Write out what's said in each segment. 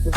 Hi,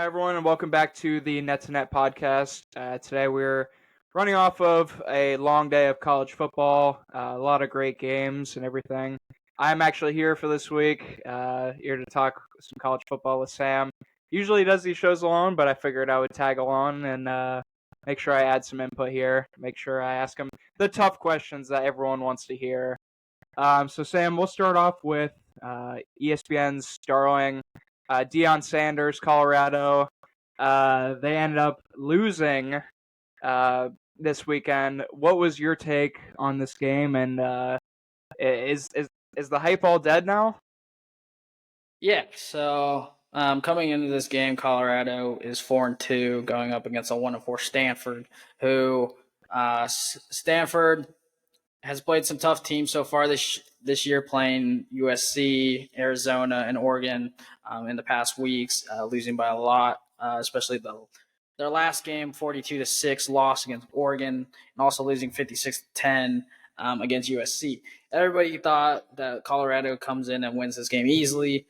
everyone, and welcome back to the Net to Net podcast. Today we're running off of a long day of college football, a lot of great games and everything. I'm actually here for this week, here to talk some college football with Sam. Usually he does these shows alone, but I figured I would tag along and make sure I add some input here, make sure I ask him the tough questions that everyone wants to hear. So, Sam, we'll start off with ESPN's darling Deion Sanders, Colorado. They ended up losing this weekend. What was your take on this game? And is the hype all dead now? Yeah, so coming into this game, Colorado is 4-2, going up against a 1-4 Stanford, who Stanford has played some tough teams so far this year, playing USC, Arizona, and Oregon in the past weeks, losing by a lot, especially their last game, 42-6 loss against Oregon, and also losing 56-10 against USC. Everybody thought that Colorado comes in and wins this game easily.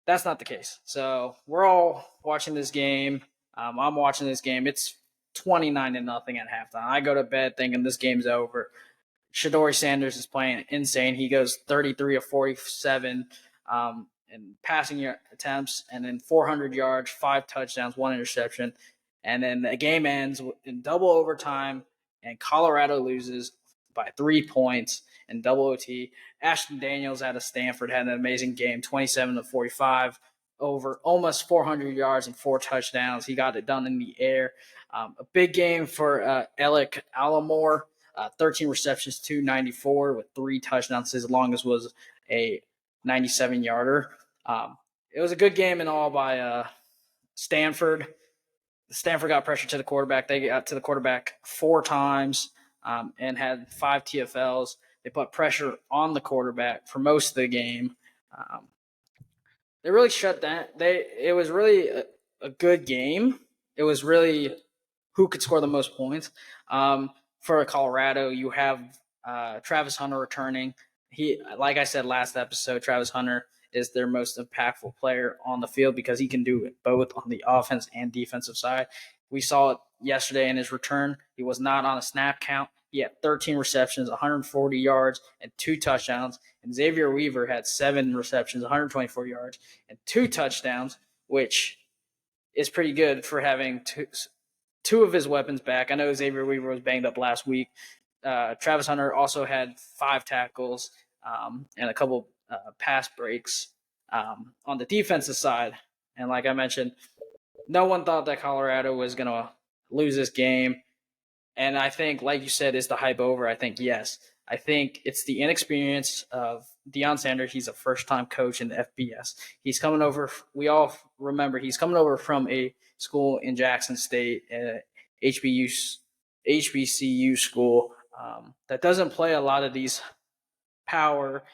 That's not the case. So we're all watching this game. I'm watching this game. It's 29-0 at halftime. I go to bed thinking this game's over. Shedeur Sanders is playing insane. He goes 33 of 47 in passing attempts, and then 400 yards, 5 touchdowns, 1 interception. And then the game ends in double overtime, and Colorado loses by 3 points in double OT. Ashton Daniels out of Stanford had an amazing game, 27 of 45, over almost 400 yards and 4 touchdowns. He got it done in the air. A big game for Alec Alomore. 13 receptions, 294 with 3 touchdowns. His longest was a 97-yarder. It was a good game in all by Stanford. Stanford got pressure to the quarterback. They got to the quarterback 4 times and had 5 TFLs. They put pressure on the quarterback for most of the game. They really shut down. It was really a good game. It was really who could score the most points. For Colorado, you have Travis Hunter returning. Like I said last episode, Travis Hunter is their most impactful player on the field because he can do it both on the offense and defensive side. We saw it yesterday in his return. He was not on a snap count. He had 13 receptions, 140 yards, and 2 touchdowns. And Xavier Weaver had 7 receptions, 124 yards, and 2 touchdowns, which is pretty good for having two of his weapons back. I know Xavier Weaver was banged up last week. Travis Hunter also had 5 tackles and a couple pass breaks on the defensive side. And like I mentioned, no one thought that Colorado was going to lose this game. And I think, like you said, is the hype over? I think yes. I think it's the inexperience of Deion Sanders. He's a first-time coach in the FBS. He's coming over. We all remember he's coming over from a school in Jackson State, HBCU school that doesn't play a lot of these Power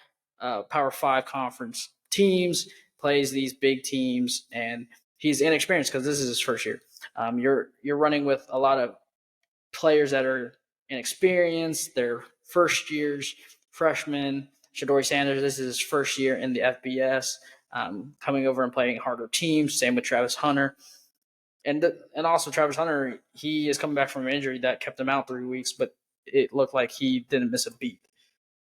5 conference teams, plays these big teams, and he's inexperienced because this is his first year. You're running with a lot of players that are inexperienced. They're first years, freshmen. Shedeur Sanders, this is his first year in the FBS, coming over and playing harder teams. Same with Travis Hunter. And also Travis Hunter, he is coming back from an injury that kept him out 3 weeks, but it looked like he didn't miss a beat.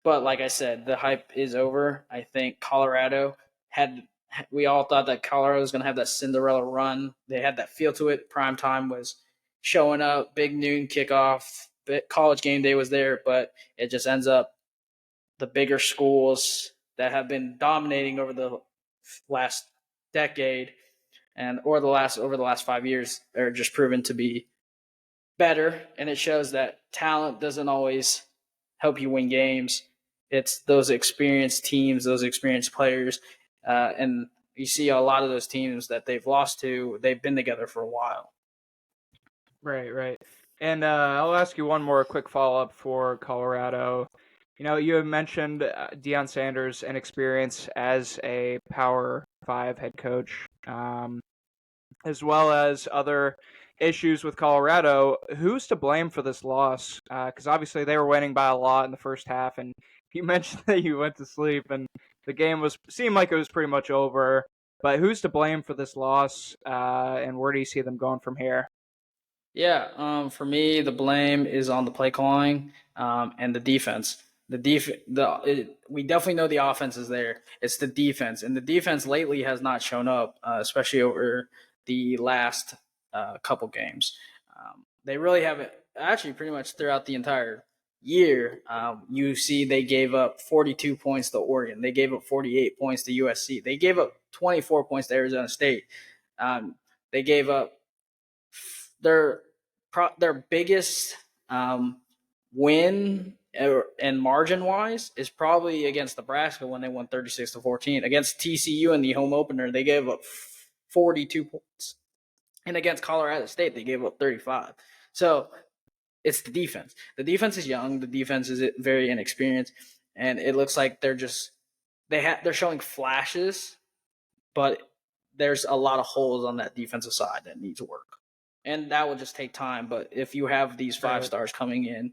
But like I said, the hype is over. I think we all thought that Colorado was going to have that Cinderella run. They had that feel to it. Prime time was showing up, big noon kickoff, college game day was there, but it just ends up the bigger schools that have been dominating over the last decade and over the last 5 years are just proven to be better. And it shows that talent doesn't always help you win games. It's those experienced teams, those experienced players. And you see a lot of those teams that they've lost to, they've been together for a while. Right. And I'll ask you one more quick follow-up for Colorado. You had mentioned Deion Sanders' inexperience as a Power 5 head coach, as well as other issues with Colorado. Who's to blame for this loss? Because obviously they were winning by a lot in the first half, and you mentioned that you went to sleep and the game seemed like it was pretty much over. But who's to blame for this loss, and where do you see them going from here? Yeah, for me, the blame is on the play calling and the defense. We definitely know the offense is there. It's the defense, and the defense lately has not shown up, especially over the last couple games. They really haven't. Actually, pretty much throughout the entire year, you see they gave up 42 points to Oregon. They gave up 48 points to USC. They gave up 24 points to Arizona State. They gave up their biggest win and margin wise is probably against Nebraska when they won 36-14. Against TCU in the home opener, they gave up 42 points, and against Colorado State, they gave up 35. So it's the defense. The defense is young. The defense is very inexperienced, and it looks like they're showing flashes, but there's a lot of holes on that defensive side that needs work. And that will just take time. But if you have these five stars coming in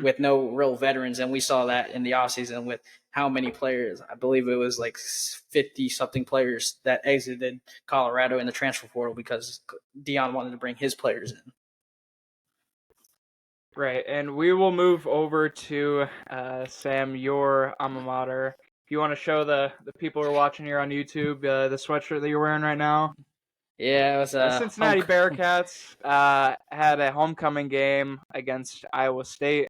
with no real veterans, and we saw that in the offseason with how many players, I believe it was like 50-something players that exited Colorado in the transfer portal because Deion wanted to bring his players in. Right, and we will move over to Sam, your alma mater. If you want to show the people who are watching here on YouTube the sweatshirt that you're wearing right now. Yeah, it was Cincinnati Bearcats had a homecoming game against Iowa State,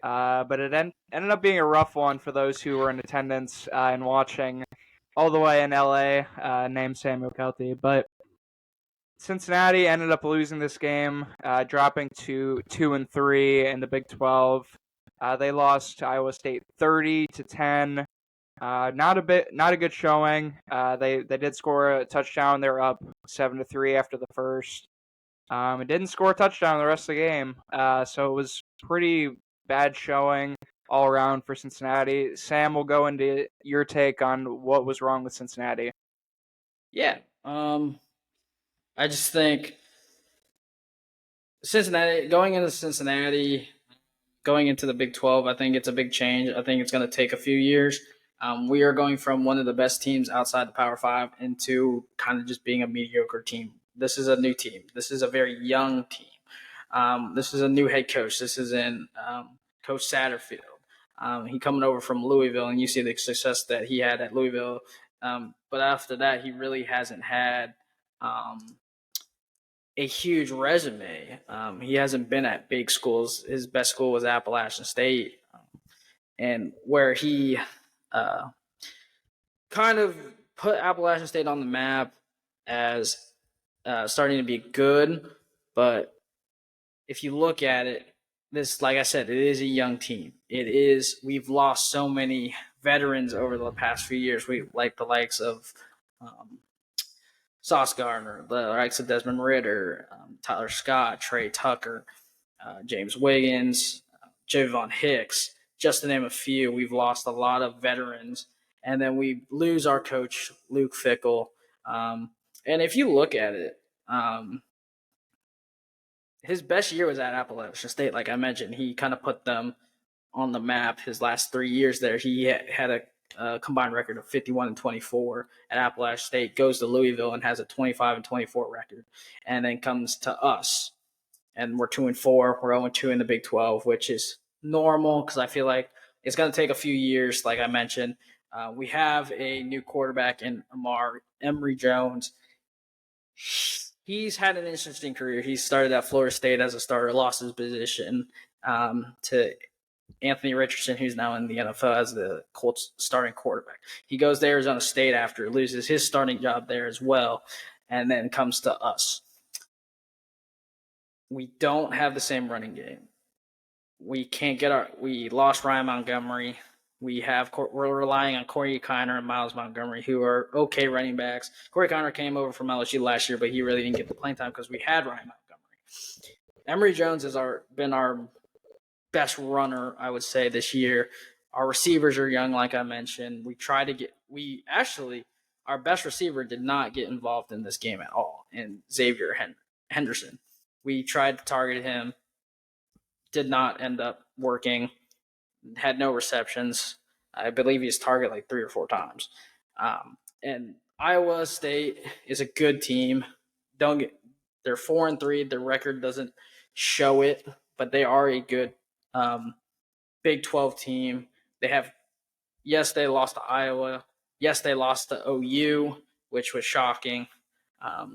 but it ended up being a rough one for those who were in attendance and watching all the way in LA, named Samuel McCarthy. But Cincinnati ended up losing this game, dropping to 2-3 in the Big 12. They lost to Iowa State 30-10. Not a good showing. They did score a touchdown. They were up 7-3 after the first. It didn't score a touchdown the rest of the game. So it was pretty bad showing all around for Cincinnati. Sam, will go into your take on what was wrong with Cincinnati. Yeah. I just think going into the Big 12, I think it's a big change. I think it's going to take a few years. We are going from one of the best teams outside the Power 5 into kind of just being a mediocre team. This is a new team. This is a very young team. This is a new head coach. This is in Coach Satterfield. He coming over from Louisville, and you see the success that he had at Louisville. But after that, he really hasn't had a huge resume. He hasn't been at big schools. His best school was Appalachian State, and where he kind of put Appalachian State on the map as starting to be good. But if you look at it, like I said, it is a young team. We've lost so many veterans over the past few years. We like the likes of Sauce Gardner, the likes of Desmond Ritter, Tyler Scott, Trey Tucker, James Wiggins, Javon Hicks, just to name a few. We've lost a lot of veterans, and then we lose our coach, Luke Fickell. And if you look at it, his best year was at Appalachian State. Like I mentioned, he kind of put them on the map. His last 3 years there, he had a combined record of 51-24 at Appalachian State, goes to Louisville and has a 25-24 record, and then comes to us, and we're 2-4. We're 0-2 in the Big 12, which is normal because I feel like it's going to take a few years. Like I mentioned, we have a new quarterback in Emory Jones. He's had an interesting career. He started at Florida State as a starter, lost his position to Anthony Richardson, who's now in the NFL as the Colts starting quarterback. He goes to Arizona State after, loses his starting job there as well, and then comes to us. We don't have the same running game. We lost Ryan Montgomery. We're relying on Corey Kiner and Miles Montgomery, who are okay running backs. Corey Kiner came over from LSU last year, but he really didn't get the playing time because we had Ryan Montgomery. Emory Jones has been our best runner, I would say, this year. Our receivers are young, like I mentioned. Our best receiver did not get involved in this game at all, and Xavier Henderson. We tried to target him, did not end up working, had no receptions. I believe he's targeted like 3 or 4 times. And Iowa State is a good team. They're 4-3. Their record doesn't show it, but they are a good Big 12 team. They lost to Iowa. Yes, they lost to OU, which was shocking.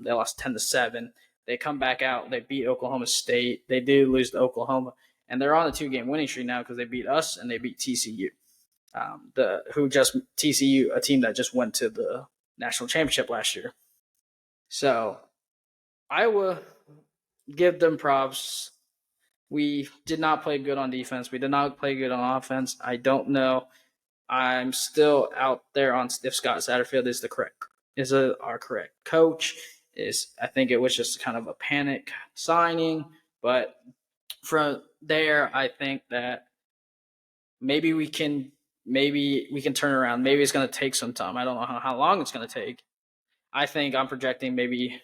They lost 10-7. They come back out. They beat Oklahoma State. They do lose to Oklahoma, and they're on a 2-game winning streak now because they beat us and they beat TCU. TCU, a team that just went to the national championship last year. So Iowa, give them props. We did not play good on defense. We did not play good on offense. I don't know. I'm still out there on if Scott Satterfield is our correct coach. I think it was just kind of a panic signing, but from there, I think that maybe we can turn around. Maybe it's going to take some time. I don't know how long it's going to take. I think I'm projecting maybe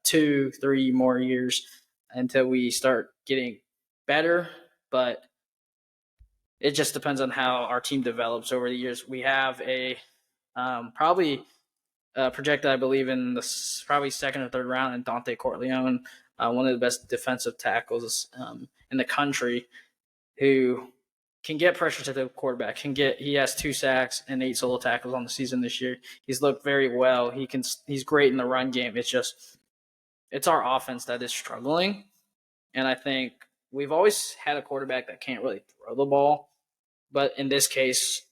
2-3 more years until we start getting better, but it just depends on how our team develops over the years. We have a probably projected, I believe, in the probably second or third round, and Dante Corleone, one of the best defensive tackles in the country, who can get pressure to the quarterback. He has 2 sacks and 8 solo tackles on the season this year. He's looked very well. He's great in the run game. It's our offense that is struggling, and I think we've always had a quarterback that can't really throw the ball, but in this case,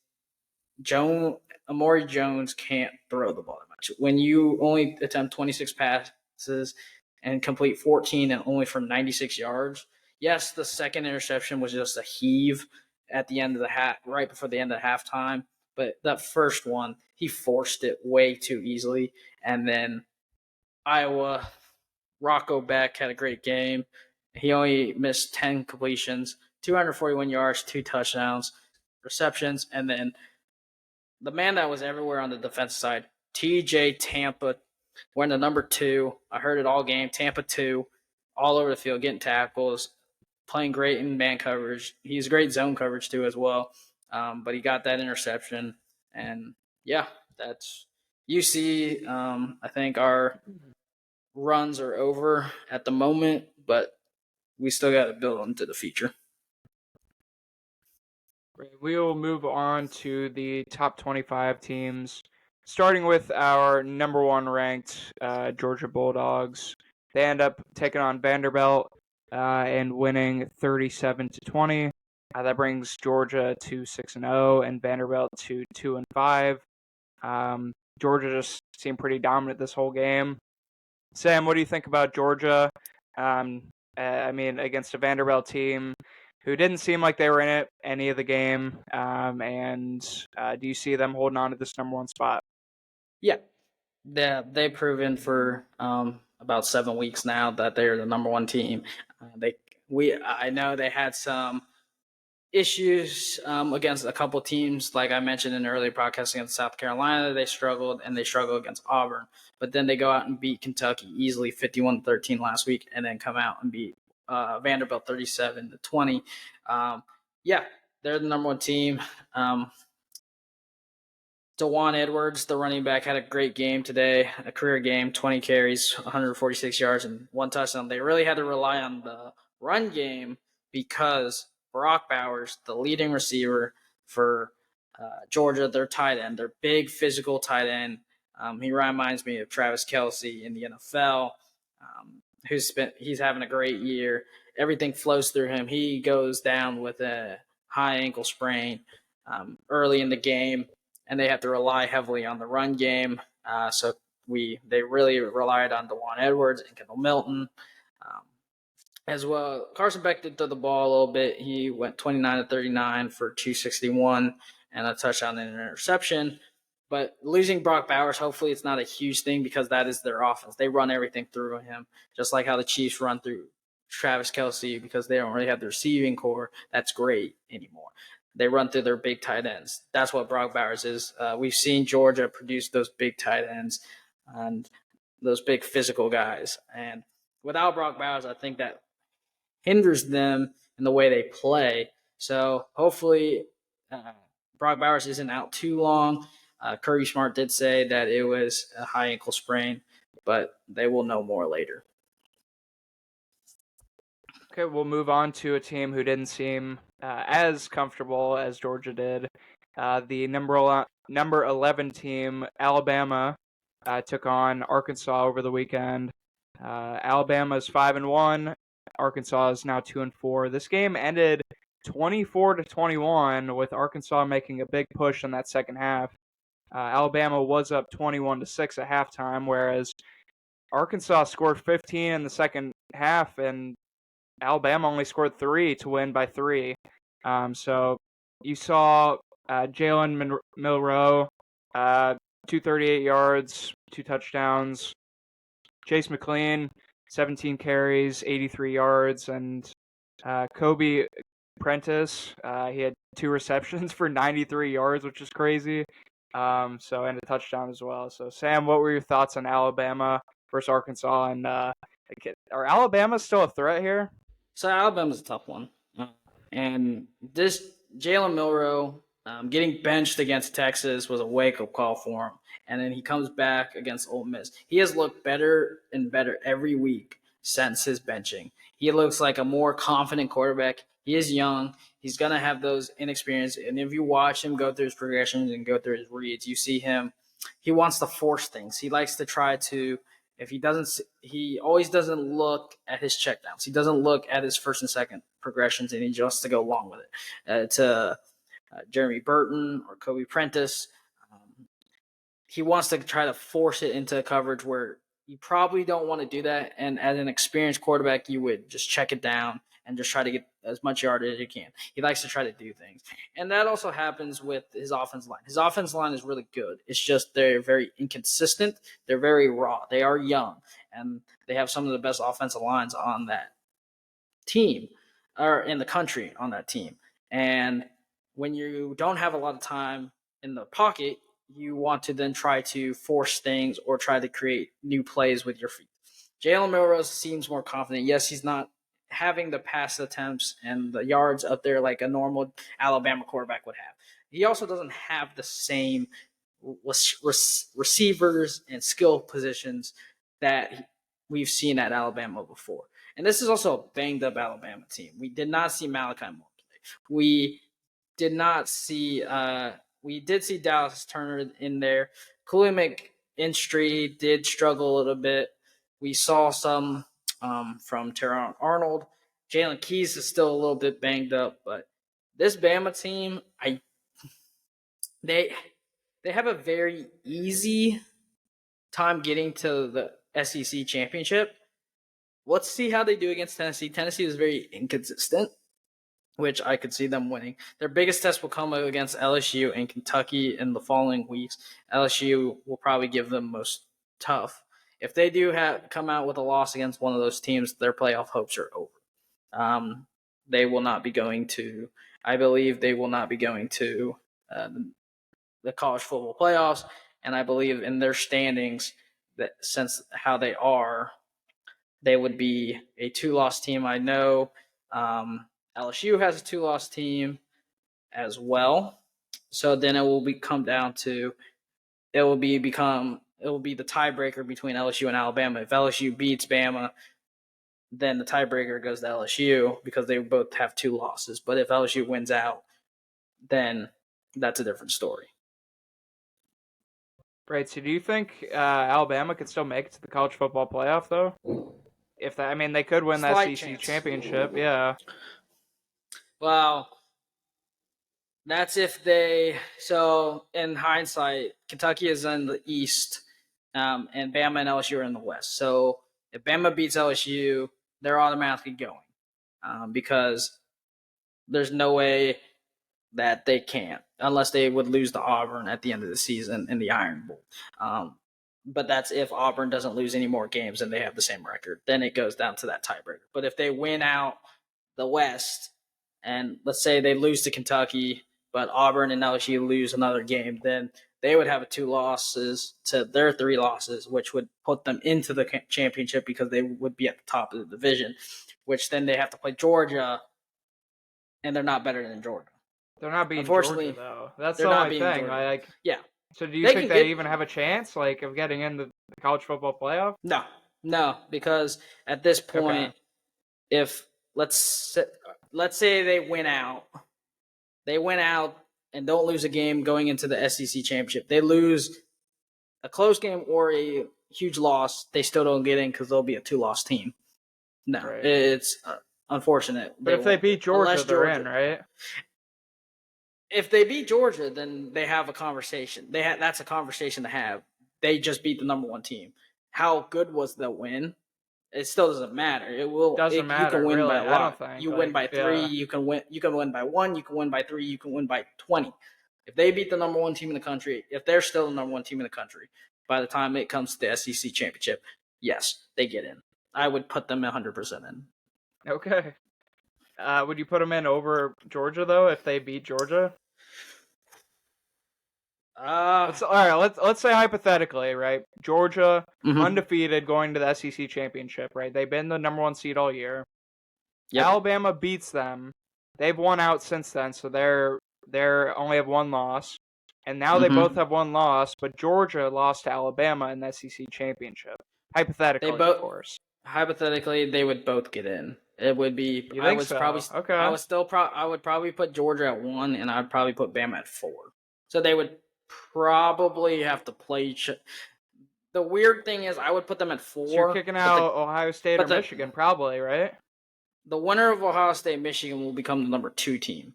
Amari Jones can't throw the ball that much. When you only attempt 26 passes and complete 14 and only from 96 yards, yes, the second interception was just a heave at the end of the right before the end of halftime, but that first one, he forced it way too easily. And then Iowa, Rocco Beck had a great game. He only missed 10 completions, 241 yards, 2 touchdowns, receptions, and then the man that was everywhere on the defensive side, TJ Tampa, wearing the number 2. I heard it all game. Tampa 2, all over the field, getting tackles, playing great in man coverage. He's great zone coverage too as well. But he got that interception, and yeah, that's UC. I think our runs are over at the moment, but we still got to build into the future. We will move on to the top 25 teams, starting with our number 1 ranked Georgia Bulldogs. They end up taking on Vanderbilt and winning 37-20. That brings Georgia to 6-0 and Vanderbilt to 2-5. Georgia just seemed pretty dominant this whole game. Sam, what do you think about Georgia? Against a Vanderbilt team who didn't seem like they were in it any of the game. Do you see them holding on to this number 1 spot? Yeah, they've proven for about 7 weeks now that they're the number 1 team. I know they had some issues against a couple teams, like I mentioned in the earlier podcast against South Carolina. They struggled against Auburn, but then they go out and beat Kentucky easily, 51-13 last week, and then come out and beat Vanderbilt 37-20. They're the number 1 team. Dajuan Edwards, the running back, had a great game today, a career game, 20 carries, 146 yards, and 1 touchdown. They really had to rely on the run game because Brock Bowers, the leading receiver for Georgia, their tight end, their big physical tight end. He reminds me of Travis Kelce in the NFL. He's having a great year. Everything flows through him. He goes down with a high ankle sprain early in the game, and they have to rely heavily on the run game. They really relied on Dajuan Edwards and Kendall Milton. As well, Carson Beck did throw the ball a little bit. He went 29-39 for 261 and a touchdown and an interception. But losing Brock Bowers, hopefully it's not a huge thing because that is their offense. They run everything through him, just like how the Chiefs run through Travis Kelce because they don't really have the receiving core that's great anymore. they run through their big tight ends. That's what Brock Bowers is. We've seen Georgia produce those big tight ends and those big physical guys. And without Brock Bowers, I think that hinders them in the way they play. So hopefully Brock Bowers isn't out too long. Kirby Smart did say that it was a high ankle sprain, but they will know more later. Okay, we'll move on to a team who didn't seem as comfortable as Georgia did. The number 11 team, Alabama, took on Arkansas over the weekend. Alabama is 5-1. Arkansas is now 2-4. This game ended 24-21, with Arkansas making a big push in that second half. Alabama was up 21-6 at halftime, whereas Arkansas scored 15 in the second half, and Alabama only scored 3 to win by 3. So you saw Jalen Milrose, 238 yards, 2 touchdowns. Chase McClain, 17 carries, 83 yards, and Kobe Prentice, he had 2 receptions for 93 yards, which is crazy. And a touchdown as well. So Sam, what were your thoughts on Alabama versus Arkansas? And are Alabama still a threat here? So Alabama's a tough one. And this Jalen Milrose getting benched against Texas was a wake-up call for him. And then he comes back against Ole Miss. He has looked better and better every week since his benching. He looks like a more confident quarterback. He is young. He's going to have those inexperience. And if you watch him go through his progressions and go through his reads, you see him. He wants to force things. He likes to try to – he always doesn't look at his checkdowns. He doesn't look at his first and second progressions, and he just wants to go along with it. To Jeremy Burton or Kobe Prentice, he wants to try to force it into coverage where you probably don't want to do that. And as an experienced quarterback, you would just check it down and just try to get as much yardage as you can. He likes to try to do things. And that also happens with his offensive line. His offensive line is really good. It's just they're very inconsistent. They're very raw. They are young. And they have some of the best offensive lines on that team, or in the country on that team. And when you don't have a lot of time in the pocket, you want to then try to force things or try to create new plays with your feet. Jalen Milrose seems more confident. Yes, he's not having the pass attempts and the yards up there like a normal Alabama quarterback would have. He also doesn't have the same receivers and skill positions that we've seen at Alabama before. And this is also a banged-up Alabama team. We did not see Malachi Moore play. We did see Dallas Turner in there. Cooley McInstry did struggle a little bit. We saw some from Terron Arnold. Jalen Keys is still a little bit banged up, but this Bama team, they have a very easy time getting to the SEC championship. Let's see how they do against Tennessee. Tennessee is very inconsistent, which I could see them winning. Their biggest test will come against LSU and Kentucky in the following weeks. LSU will probably give them most tough. If they do come out with a loss against one of those teams, their playoff hopes are over. They will not be going to – I believe they will not be going to the college football playoffs, and I believe in their standings that since how they are, they would be a 2-loss team. I know LSU has a 2-loss team as well. So then it will come down to it will be the tiebreaker between LSU and Alabama. If LSU beats Bama, then the tiebreaker goes to LSU because they both have 2 losses. But if LSU wins out, then that's a different story. Right. So do you think Alabama could still make it to the college football playoff, though? They could win the SEC championship. Yeah. Well, that's if they. So in hindsight, Kentucky is in the East, and Bama and LSU are in the West. So if Bama beats LSU, they're automatically going, because there's no way that they can't, unless they would lose to Auburn at the end of the season in the Iron Bowl. But that's if Auburn doesn't lose any more games and they have the same record. Then it goes down to that tiebreaker. But if they win out the West, and let's say they lose to Kentucky but Auburn and LSU lose another game, then they would have 2 losses to their 3 losses, which would put them into the championship because they would be at the top of the division, which then they have to play Georgia, and they're not better than Georgia. They're not beating Unfortunately, Georgia, though. That's they're the not only beating thing. Georgia. Yeah. So do you They think can they get- even have a chance, like, of getting in the college football playoff? No, because at this point, if let's say they win out and don't lose a game going into the SEC championship. They lose a close game or a huge loss, they still don't get in because they'll be a 2-loss team. No, Right. It's unfortunate. But if they beat Georgia, they're in, right? If they beat Georgia, then they have a conversation. That's a conversation to have. They just beat the number 1 team. How good was the win? It still doesn't matter. Doesn't matter. You can win really, by a lot. I don't think. You win by 3. You can win. You can win by 1. You can win by 3. You can win by 20. If they beat the number 1 team in the country, if they're still the number 1 team in the country, by the time it comes to the SEC championship, yes, they get in. I would put them 100% in. Okay. Would you put them in over Georgia though if they beat Georgia? Let's say hypothetically, right? Georgia undefeated going to the SEC championship, right? They've been the number 1 seed all year. Yep. Alabama beats them. They've won out since then, so they're only have 1 loss. And now they both have 1 loss, but Georgia lost to Alabama in the SEC championship. Hypothetically, of course. Hypothetically, they would both get in. It would be. You think so? Okay. I would probably put Georgia at 1, and I'd probably put Bama at 4. So they would probably have to play. The weird thing is, I would put them at 4. So you're kicking out Ohio State or Michigan, probably, right? The winner of Ohio State, Michigan will become the number 2 team.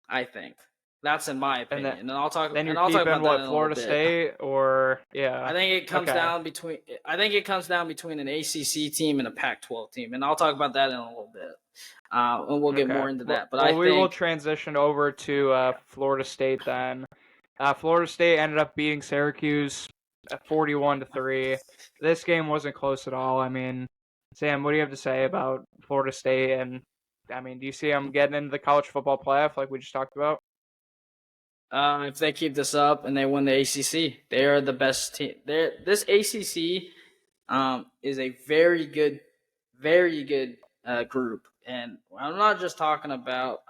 I think. That's in my opinion. And I'll talk. Then you're talk keeping about Florida State or I think it comes down between. I think it comes down between an ACC team and a Pac-12 team, and I'll talk about that in a little bit. And we'll get more into that. But we will transition over to Florida State then. Florida State ended up beating Syracuse 41-3. This game wasn't close at all. I mean, Sam, what do you have to say about Florida State? And I mean, do you see them getting into the college football playoff like we just talked about? If they keep this up and they win the ACC, they are the best team. This ACC is a very good group, and I'm not just talking about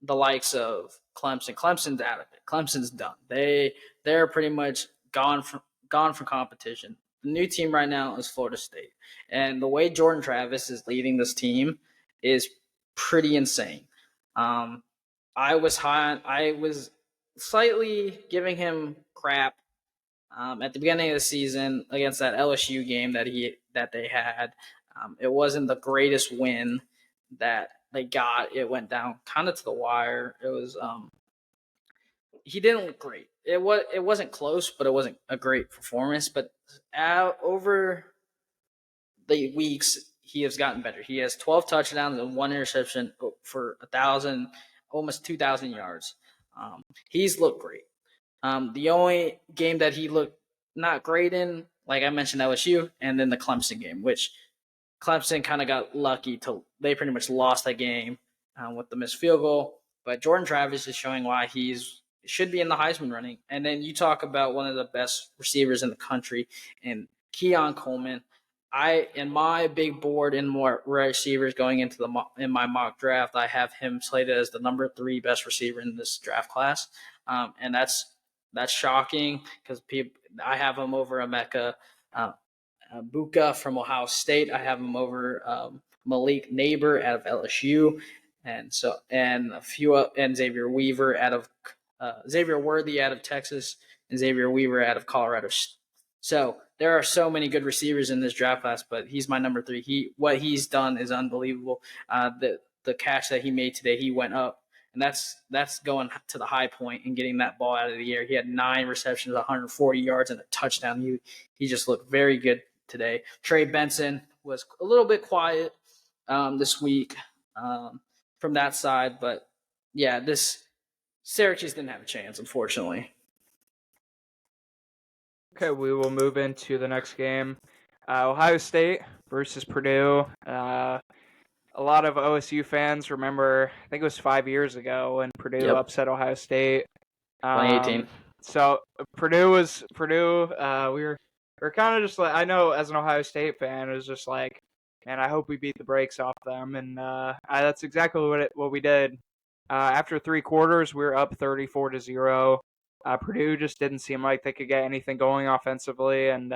the likes of Clemson. Clemson's out of it. Clemson's done. They're pretty much gone from competition. The new team right now is Florida State, and the way Jordan Travis is leading this team is pretty insane. I was slightly giving him crap at the beginning of the season against that LSU game that they had. It wasn't the greatest win that they got. It went down kind of to the wire. It was he didn't look great. It wasn't close, but it wasn't a great performance. But over the weeks, he has gotten better. He has 12 touchdowns and 1 interception for 1,000. Almost 2,000 yards. He's looked great. The only game that he looked not great in, like I mentioned, LSU, and then the Clemson game, which Clemson kind of got lucky they pretty much lost that game with the missed field goal. But Jordan Travis is showing why he should be in the Heisman running. And then you talk about one of the best receivers in the country, and Keon Coleman. In my big board in more receivers going into in my mock draft, I have him slated as the number 3 best receiver in this draft class, and that's shocking because I have him over Emeka Buka from Ohio State. I have him over Malik Neighbor out of LSU, and Xavier Weaver Xavier Worthy out of Texas, and Xavier Weaver out of Colorado. So there are so many good receivers in this draft class, but he's my number 3. What he's done is unbelievable. The catch that he made today, he went up, and that's going to the high point and getting that ball out of the air. He had 9 receptions, 140 yards, and a touchdown. He just looked very good today. Trey Benson was a little bit quiet this week from that side, but yeah, this Syracuse didn't have a chance, unfortunately. Okay, we will move into the next game. Ohio State versus Purdue. a lot of OSU fans remember, I think it was 5 years ago when Purdue Yep, upset Ohio State. 2018. So Purdue. We were kind of just like, I know as an Ohio State fan, it was just like, man, I hope we beat the brakes off them, and that's exactly what we did. After 3 quarters, we were up 34-0. Purdue just didn't seem like they could get anything going offensively, and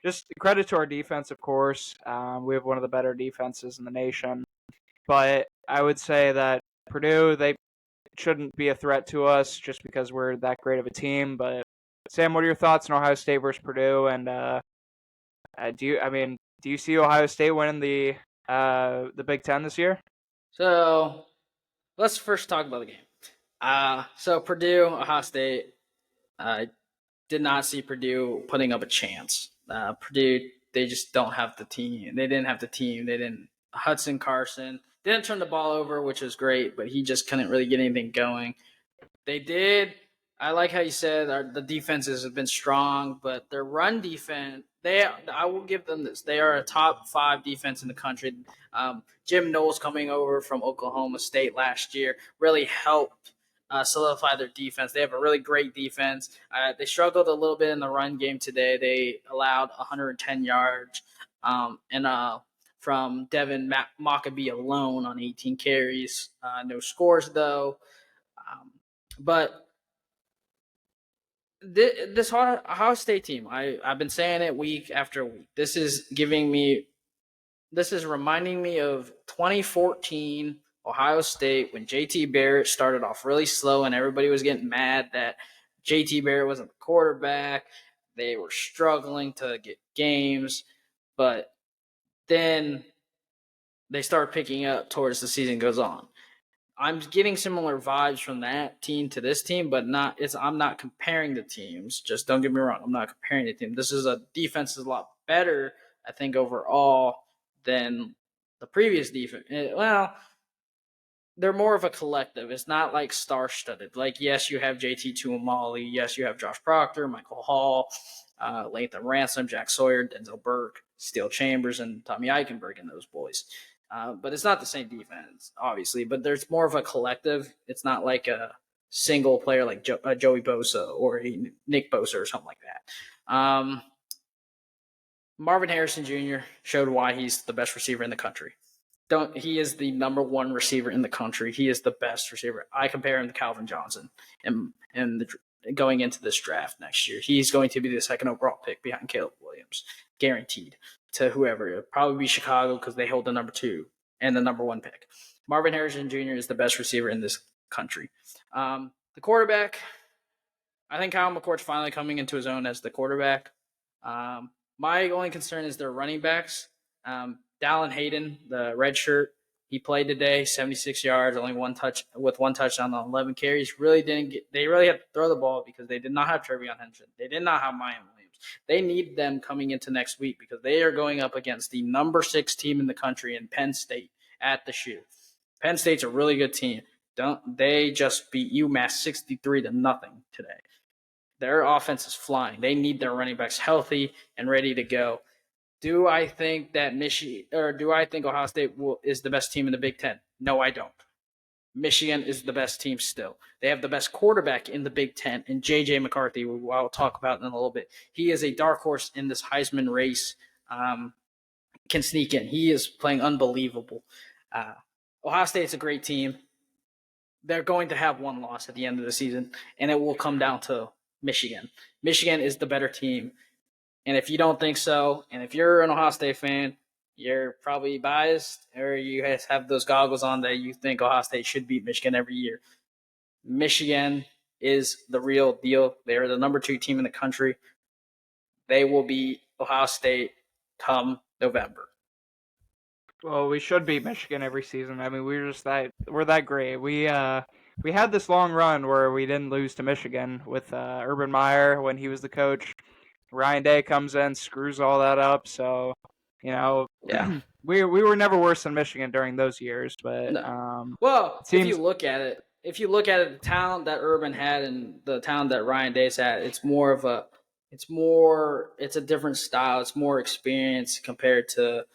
just credit to our defense, of course. We have one of the better defenses in the nation, but I would say that Purdue, they shouldn't be a threat to us just because we're that great of a team. But Sam, what are your thoughts on Ohio State versus Purdue? And do you see Ohio State winning the Big Ten this year? So let's first talk about the game. So Purdue, Ohio State. I did not see Purdue putting up a chance. Purdue, they just don't have the team. They didn't have the team. They didn't. Hudson Carson didn't turn the ball over, which was great, but he just couldn't really get anything going. They did. I like how you said the defenses have been strong, but their run defense, I will give them this. They are a top 5 defense in the country. Jim Knowles coming over from Oklahoma State last year really helped solidify their defense. They have a really great defense. They struggled a little bit in the run game today. They allowed 110 yards from Devin Maccabee alone on 18 carries. No scores, though. But this Ohio State team, I've been saying it week after week. This is reminding me of 2014 Ohio State when JT Barrett started off really slow and everybody was getting mad that JT Barrett wasn't the quarterback. They were struggling to get games, but then they start picking up towards the season goes on. I'm getting similar vibes from that team to this team, but I'm not comparing the teams. Just don't get me wrong. I'm not comparing the team. This is a defense is a lot better, I think, overall than the previous defense. Well, they're more of a collective. It's not like star-studded. Like, yes, you have JT Tuamali. Yes, you have Josh Proctor, Michael Hall, Lathan Ransom, Jack Sawyer, Denzel Burke, Steele Chambers, and Tommy Eichenberg and those boys. But it's not the same defense, obviously. But there's more of a collective. It's not like a single player like Joey Bosa or Nick Bosa or something like that. Marvin Harrison Jr. showed why he's the best receiver in the country. He is the number 1 receiver in the country. He is the best receiver. I compare him to Calvin Johnson and going into this draft next year. He's going to be the 2nd overall pick behind Caleb Williams, guaranteed to whoever. It'll probably be Chicago because they hold the number 2 and the number 1 pick. Marvin Harrison Jr. is the best receiver in this country. The quarterback, I think Kyle McCord's finally coming into his own as the quarterback. My only concern is their running backs. Dallin Hayden, the red shirt, he played today, 76 yards, only one touchdown on 11 carries. They really had to throw the ball because they did not have Trevion Henson. They did not have Mayan Williams. They need them coming into next week because they are going up against the number 6 team in the country in Penn State at the shoe. Penn State's a really good team. They just beat UMass 63-0 today. Their offense is flying. They need their running backs healthy and ready to go. Do I think that Ohio State is the best team in the Big Ten? No, I don't. Michigan is the best team still. They have the best quarterback in the Big Ten, and JJ McCarthy, who I'll talk about in a little bit. He is a dark horse in this Heisman race. Can sneak in. He is playing unbelievable. Ohio State's a great team. They're going to have one loss at the end of the season, and it will come down to Michigan. Michigan is the better team. And if you don't think so, and if you're an Ohio State fan, you're probably biased, or you guys have those goggles on that you think Ohio State should beat Michigan every year. Michigan is the real deal. They're the number 2 team in the country. They will beat Ohio State come November. Well, we should beat Michigan every season. I mean, we're that great. We had this long run where we didn't lose to Michigan with Urban Meyer when he was the coach. Ryan Day comes in, screws all that up. So, Yeah. we were never worse than Michigan during those years. But no. If you look at it, the talent that Urban had and the talent that Ryan Day's had, it's a different style. It's more experience compared to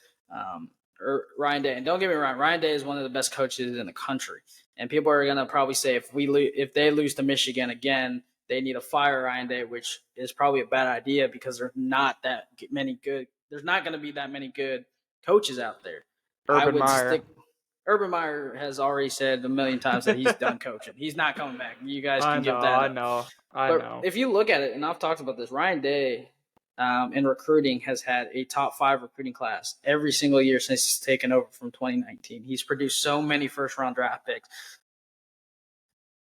Ryan Day. And don't get me wrong, Ryan Day is one of the best coaches in the country. And people are gonna probably say if they lose to Michigan again, they need to fire Ryan Day, which is probably a bad idea because there's not that many good. There's not going to be that many good coaches out there. I Urban would Meyer. stick. Urban Meyer has already said a million times that he's done coaching. He's not coming back. You guys can give that up. I know. If you look at it, and I've talked about this, Ryan Day in recruiting has had a top 5 recruiting class every single year since he's taken over from 2019. He's produced so many first-round draft picks.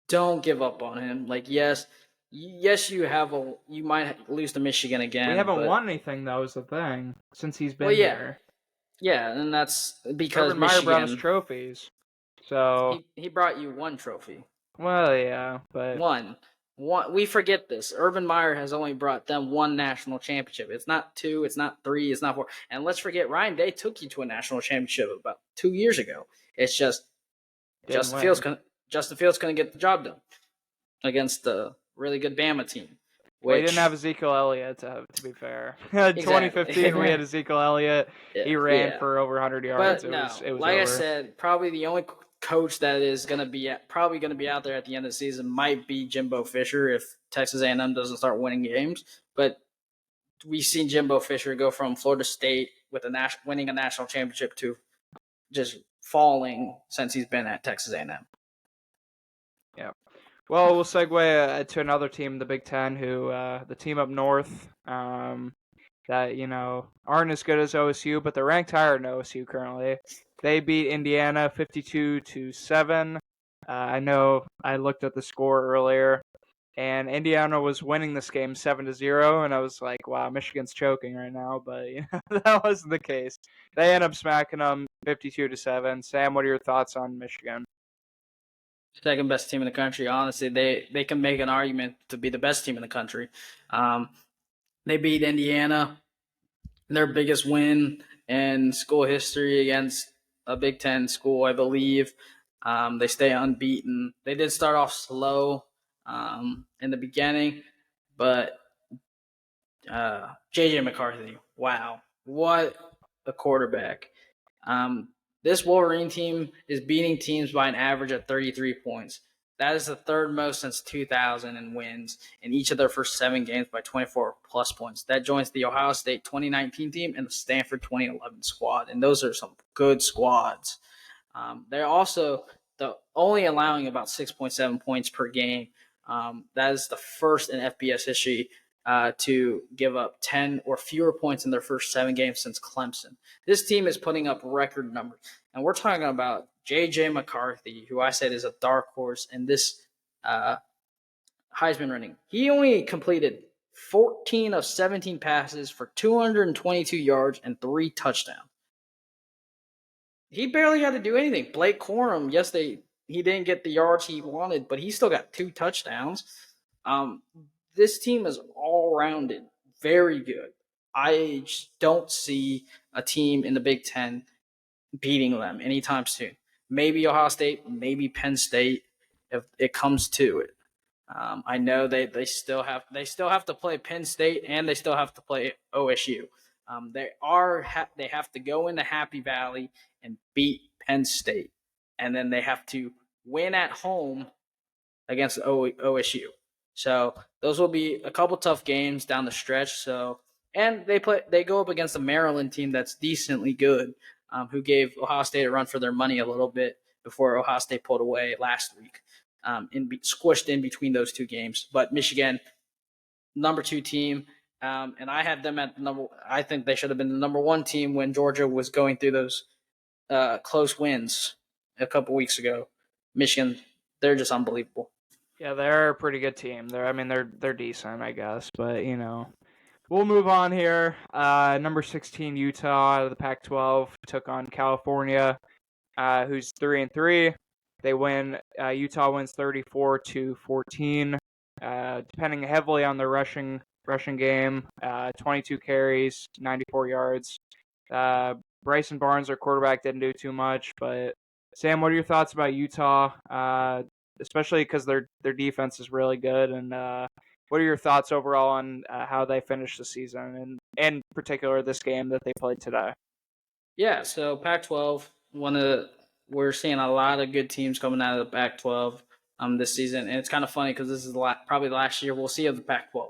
Don't give up on him. Like, yes, you might lose to Michigan again. We haven't won anything, though, is the thing, since he's been here. Yeah, and that's because Urban Meyer brought us trophies. So he brought you one trophy. Well, yeah, but one. We forget this. Urban Meyer has only brought them one national championship. It's not 2, it's not 3, it's not 4. And let's forget, Ryan Day took you to a national championship about 2 years ago. It's just Justin Fields going to get the job done against the really good Bama team. We didn't have Ezekiel Elliott, to be fair. In 2015, we had Ezekiel Elliott. He ran for over 100 yards. But it was like over. I said, probably the only coach that is going to be out there at the end of the season might be Jimbo Fisher if Texas A&M doesn't start winning games. But we've seen Jimbo Fisher go from Florida State with winning a national championship to just falling since he's been at Texas A&M. Yeah. Well, we'll segue to another team, the Big Ten, who the team up north that aren't as good as OSU, but they're ranked higher than OSU currently. They beat Indiana 52-7. I know I looked at the score earlier, and Indiana was winning this game 7-0, and I was like, wow, Michigan's choking right now, but that wasn't the case. They end up smacking them 52-7. Sam, what are your thoughts on Michigan? Second best team in the country. Honestly, they can make an argument to be the best team in the country. They beat Indiana, their biggest win in school history against a Big Ten school, I believe. They stay unbeaten. They did start off slow in the beginning, but JJ McCarthy, wow, what a quarterback. This Wolverine team is beating teams by an average of 33 points. That is the third most since 2000 in wins in each of their first 7 games by 24-plus points. That joins the Ohio State 2019 team and the Stanford 2011 squad, and those are some good squads. They're also only allowing about 6.7 points per game. That is the first in FBS history to give up 10 or fewer points in their first 7 games since Clemson. This team is putting up record numbers. And we're talking about JJ McCarthy, who I said is a dark horse in this Heisman running. He only completed 14 of 17 passes for 222 yards and 3 touchdowns. He barely had to do anything. Blake Corum, yes, he didn't get the yards he wanted, but he still got 2 touchdowns. This team is all-rounded, very good. I just don't see a team in the Big Ten beating them anytime soon. Maybe Ohio State, maybe Penn State, if it comes to it. I know they still have to play Penn State and they still have to play OSU. They have to go into Happy Valley and beat Penn State, and then they have to win at home against OSU. So those will be a couple tough games down the stretch. And they go up against a Maryland team that's decently good, who gave Ohio State a run for their money a little bit before Ohio State pulled away last week, squished in between those 2 games. But Michigan, number 2 team, and I had them at I think they should have been the number 1 team when Georgia was going through those close wins a couple weeks ago. Michigan, they're just unbelievable. Yeah, they're a pretty good team. They're decent, I guess, but we'll move on here. Number 16 Utah out of the Pac-12 took on California, who's 3-3. They win. Utah wins 34-14, depending heavily on their rushing game. 22 carries, 94 yards. Bryson Barnes, their quarterback, didn't do too much. But Sam, what are your thoughts about Utah? Especially because their defense is really good, and what are your thoughts overall on how they finished the season, and in particular this game that they played today? Yeah, so Pac-12, we're seeing a lot of good teams coming out of the Pac-12 this season, and it's kind of funny because this is probably the last year we'll see of the Pac-12.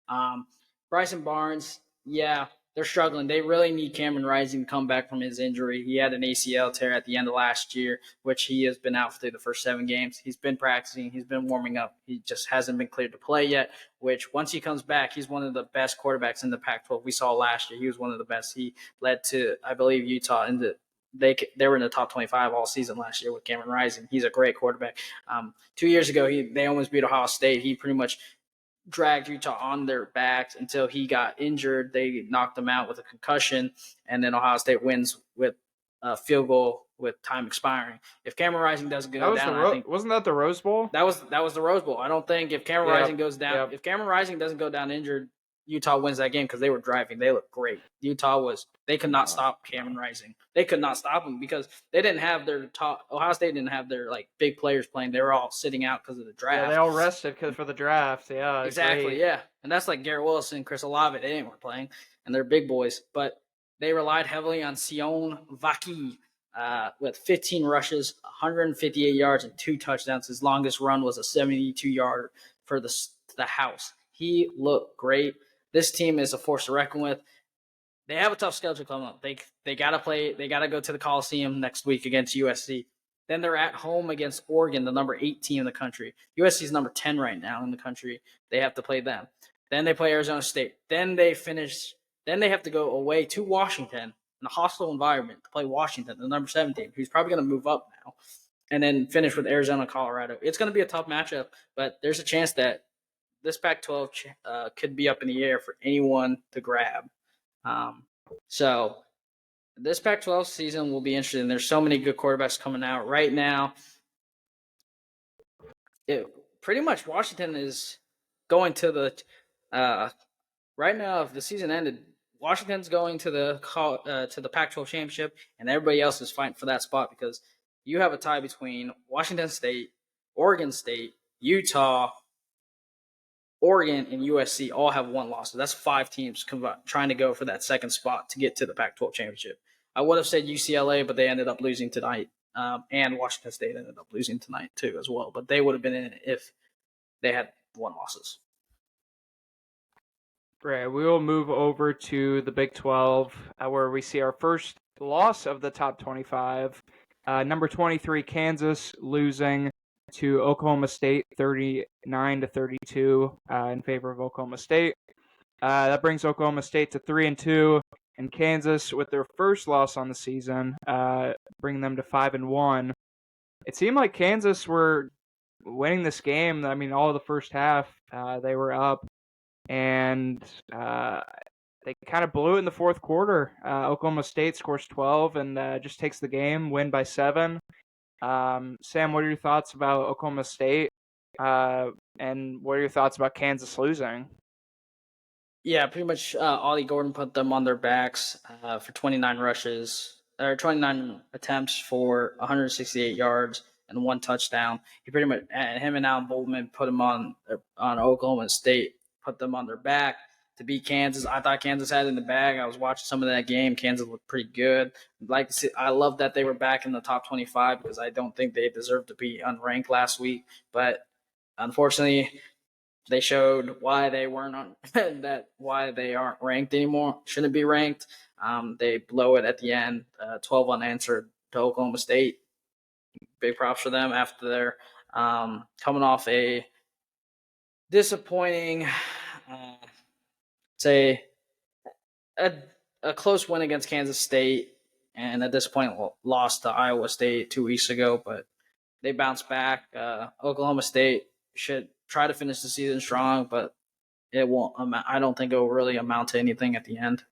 Um, Bryson Barnes, yeah, they're struggling. They really need Cameron Rising to come back from his injury. He had an ACL tear at the end of last year, which he has been out through the first 7 games. He's been practicing. He's been warming up. He just hasn't been cleared to play yet, which once he comes back, he's one of the best quarterbacks in the Pac-12. We saw last year. He was one of the best. He led to, I believe, Utah in they were in the top 25 all season last year with Cameron Rising. He's a great quarterback. 2 years ago, they almost beat Ohio State. He pretty much dragged Utah on their backs until he got injured. They knocked him out with a concussion, and then Ohio State wins with a field goal with time expiring. If Cameron Rising doesn't go down, I think wasn't that the Rose Bowl? that was the Rose Bowl. I don't think if Cameron Rising goes down, if Cameron Rising doesn't go down injured, Utah wins that game because they were driving. They looked great. They could not stop Cameron Rising. They could not stop him because they didn't have their top. Ohio State didn't have their big players playing. They were all sitting out because of the draft. Yeah, they all rested for the draft. Yeah, exactly. Great. Yeah, and that's like Garrett Wilson, Chris Olave. They didn't playing, and they're big boys, but they relied heavily on Sion Vaki. With 15 rushes, 158 yards, and 2 touchdowns. His longest run was a 72-yard for the house. He looked great. This team is a force to reckon with. They have a tough schedule coming up. They got to play. They got to go to the Coliseum next week against USC. Then they're at home against Oregon, the number 8 team in the country. USC is number 10 right now in the country. They have to play them. Then they play Arizona State. Then they have to go away to Washington in a hostile environment to play Washington, the number 7 team, who's probably going to move up now, and then finish with Arizona, Colorado. It's going to be a tough matchup, but there's a chance that this Pac-12 could be up in the air for anyone to grab. So this Pac-12 season will be interesting. There's so many good quarterbacks coming out right now. Pretty much Washington is going to the right now. If the season ended, Washington's going to the Pac-12 championship, and everybody else is fighting for that spot because you have a tie between Washington State, Oregon State, Utah, Oregon, and USC all have 1 loss. So that's 5 teams trying to go for that second spot to get to the Pac-12 championship. I would have said UCLA, but they ended up losing tonight, and Washington State ended up losing tonight too as well. But they would have been in it if they had 1 losses. Right. We will move over to the Big 12, where we see our first loss of the top 25. Number 23, Kansas, losing to Oklahoma State 39-32 in favor of Oklahoma State. That brings Oklahoma State to 3-2, and Kansas, with their first loss on the season, bringing them to 5-1. It seemed like Kansas were winning this game. I mean, all of the first half, they were up, and they kind of blew it in the fourth quarter. Oklahoma State scores 12 and just takes the game, win by 7. Sam, what are your thoughts about Oklahoma State? And what are your thoughts about Kansas losing? Yeah, pretty much Ollie Gordon put them on their backs for 29 rushes, or 29 attempts for 168 yards and 1 touchdown. He pretty much, and him and Alan Boldman put him on Oklahoma State, put them on their back to beat Kansas. I thought Kansas had it in the bag. I was watching some of that game. Kansas looked pretty good. I love that they were back in the top 25 because I don't think they deserved to be unranked last week. But unfortunately, they showed why they weren't why they aren't ranked anymore. Shouldn't be ranked. They blow it at the end, 12 unanswered to Oklahoma State. Big props for them after they're coming off a disappointing, say a close win against Kansas State and a disappointing loss to Iowa State 2 weeks ago, but they bounced back. Oklahoma State should try to finish the season strong, but it won't. I don't think it will really amount to anything at the end.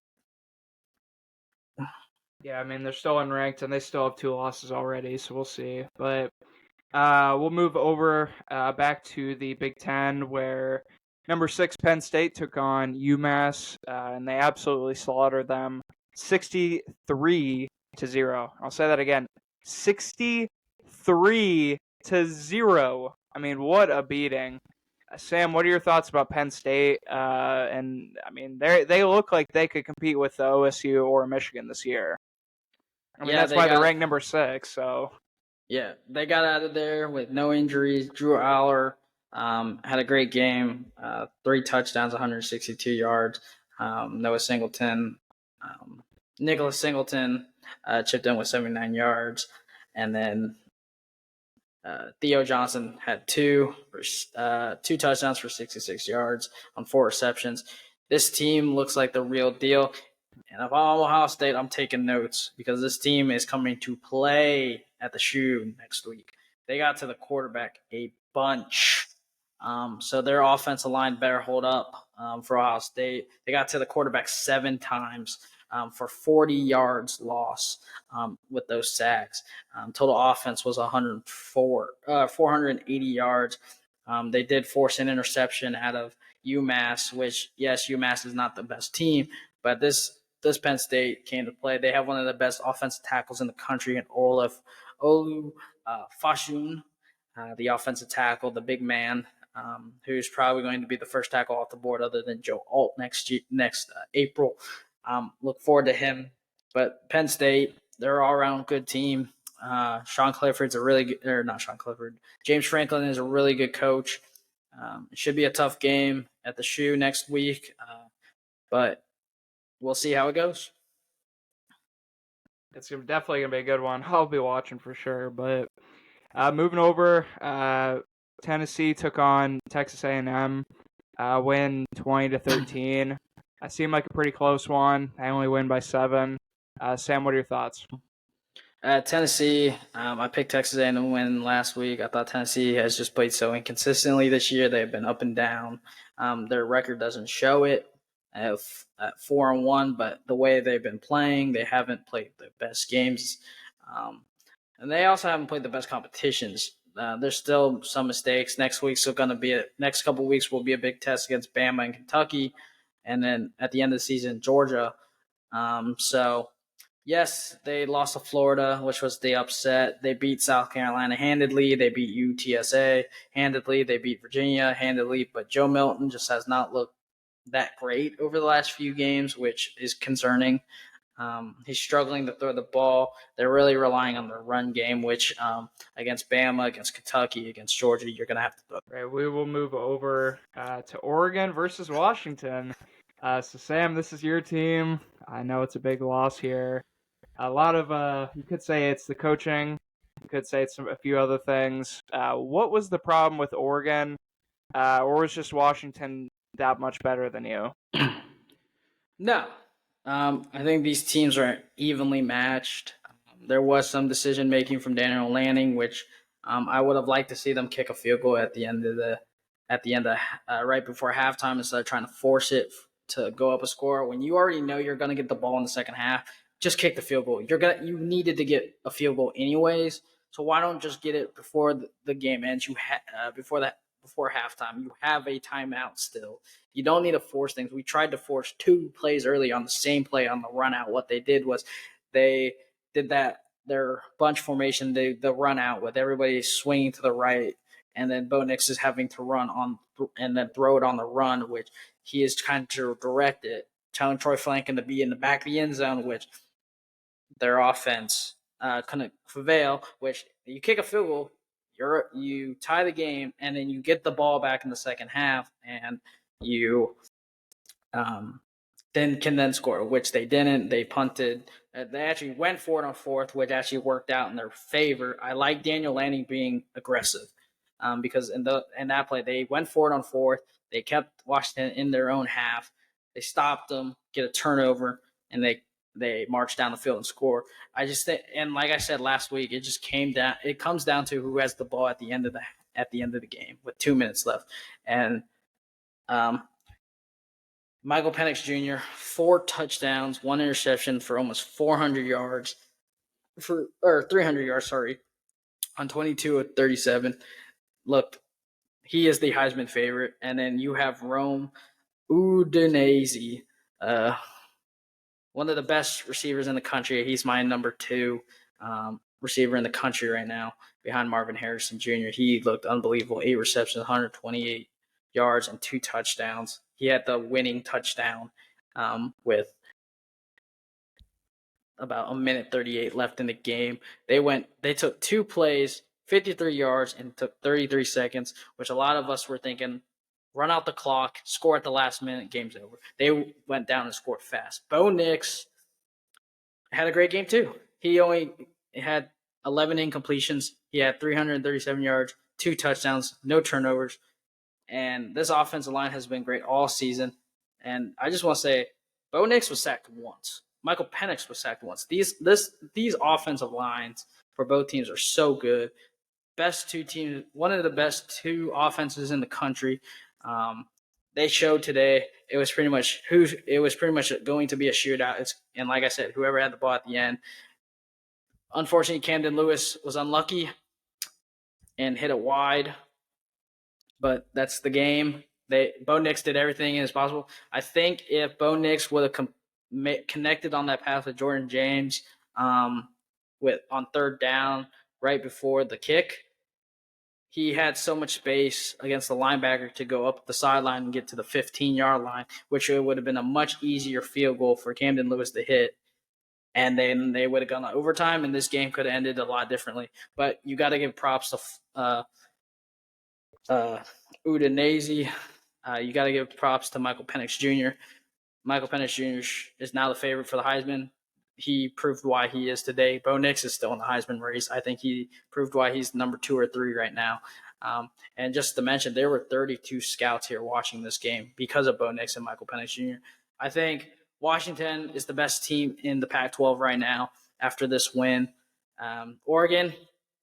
Yeah, I mean, they're still unranked, and they still have 2 losses already, so we'll see. But we'll move over back to the Big Ten, where number 6 Penn State took on UMass, and they absolutely slaughtered them 63-0. I'll say that again, 63-0. I mean, what a beating. Sam, what are your thoughts about Penn State? And I mean, they look like they could compete with the OSU or Michigan this year. I mean, Yeah, that's why they're ranked number 6. So they got out of there with no injuries. Drew Aller had a great game, 3 touchdowns, 162 yards. Noah Singleton, Nicholas Singleton chipped in with 79 yards, and then Theo Johnson had two touchdowns for 66 yards on 4 receptions. This team looks like the real deal. And if I'm Ohio State, I'm taking notes because this team is coming to play at the Shoe next week. They got to the quarterback a bunch. So their offensive line better hold up for Ohio State. They got to the quarterback 7 times for 40 yards loss with those sacks. Total offense was 480 yards. They did force an interception out of UMass, which, yes, UMass is not the best team, but this Penn State came to play. They have one of the best offensive tackles in the country in Olu Fashun, the offensive tackle, the big man, who's probably going to be the first tackle off the board other than Joe Alt next April. Look forward to him. But Penn State, they're an all-around good team. Sean Clifford's a really good – or not Sean Clifford. James Franklin is a really good coach. It should be a tough game at the Shoe next week, but we'll see how it goes. it's definitely going to be a good one. I'll be watching for sure. But moving over, Tennessee took on Texas A&M, win 20-13. It seemed like a pretty close one. They only win by 7. Sam, what are your thoughts? Tennessee, I picked Texas A&M to win last week. I thought Tennessee has just played so inconsistently this year. They've been up and down. Their record doesn't show it at 4-1, but the way they've been playing, they haven't played the best games, and they also haven't played the best competitions. There's still some mistakes. Next couple weeks will be a big test against Bama and Kentucky, and then at the end of the season, Georgia. So. Yes, they lost to Florida, which was the upset. They beat South Carolina handedly. They beat UTSA handedly. They beat Virginia handedly. But Joe Milton just has not looked that great over the last few games, which is concerning. He's struggling to throw the ball. They're really relying on the run game, which against Bama, against Kentucky, against Georgia, you're going to have to throw. Right, we will move over to Oregon versus Washington. So, Sam, this is your team. I know it's a big loss here. A lot of, you could say it's the coaching. You could say it's a few other things. What was the problem with Oregon? Or was just Washington that much better than you? No. I think these teams are evenly matched. There was some decision making from Daniel Lanning, which I would have liked to see them kick a field goal at the end of right before halftime instead of trying to force it to go up a score. When you already know you're going to get the ball in the second half, just kick the field goal. You needed to get a field goal anyways, so why don't just get it before the game ends? Before halftime, you have a timeout still. You don't need to force things. We tried to force 2 plays early on the same play on the run out. What they did was they did their bunch formation, the run out with everybody swinging to the right, and then Bo Nix is having to run on and then throw it on the run, which he is trying to direct it, telling Troy Flanken to be in the back of the end zone, which their offense couldn't prevail, which you kick a field goal, you tie the game, and then you get the ball back in the second half, and you then score, which they didn't. They punted. They actually went for it on 4th, which actually worked out in their favor. I like Daniel Lanning being aggressive because in that play, they went for it on 4th. They kept Washington in their own half. They stopped them, get a turnover, and they marched down the field and score. I just think, and like I said last week, it comes down to who has the ball at the end of the game with 2 minutes left. And Michael Penix Jr., 4 touchdowns, 1 interception for almost 400 yards, 300 yards, sorry, on 22 of 37. Look, he is the Heisman favorite. And then you have Rome Udinese, one of the best receivers in the country. He's my number 2 receiver in the country right now, behind Marvin Harrison Jr. He looked unbelievable. 8 receptions, 128 yards, and 2 touchdowns. He had the winning touchdown with about a minute 38 left in the game. They took 2 plays, 53 yards, and took 33 seconds, which a lot of us were thinking, run out the clock, score at the last minute, game's over. They went down and scored fast. Bo Nix had a great game too. He only had 11 incompletions. He had 337 yards, 2 touchdowns, no turnovers. And this offensive line has been great all season. And I just want to say, Bo Nix was sacked once. Michael Penix was sacked once. These offensive lines for both teams are so good. Best 2 teams, one of the best 2 offenses in the country. They showed today it was pretty much going to be a shootout. And like I said, whoever had the ball at the end. Unfortunately, Camden Lewis was unlucky and hit it wide, but that's the game. Bo Nix did everything as possible. I think if Bo Nix would have connected on that pass with Jordan James on 3rd down right before the kick, he had so much space against the linebacker to go up the sideline and get to the 15-yard line, which would have been a much easier field goal for Camden Lewis to hit. And then they would have gone to overtime, and this game could have ended a lot differently. But you got to give props to Udinese. You got to give props to Michael Penix Jr. Michael Penix Jr. is now the favorite for the Heisman. He proved why he is today. Bo Nix is still in the Heisman race. I think he proved why he's number 2 or 3 right now. And just to mention, there were 32 scouts here watching this game because of Bo Nix and Michael Penix Jr. I think Washington is the best team in the Pac-12 right now after this win. Oregon,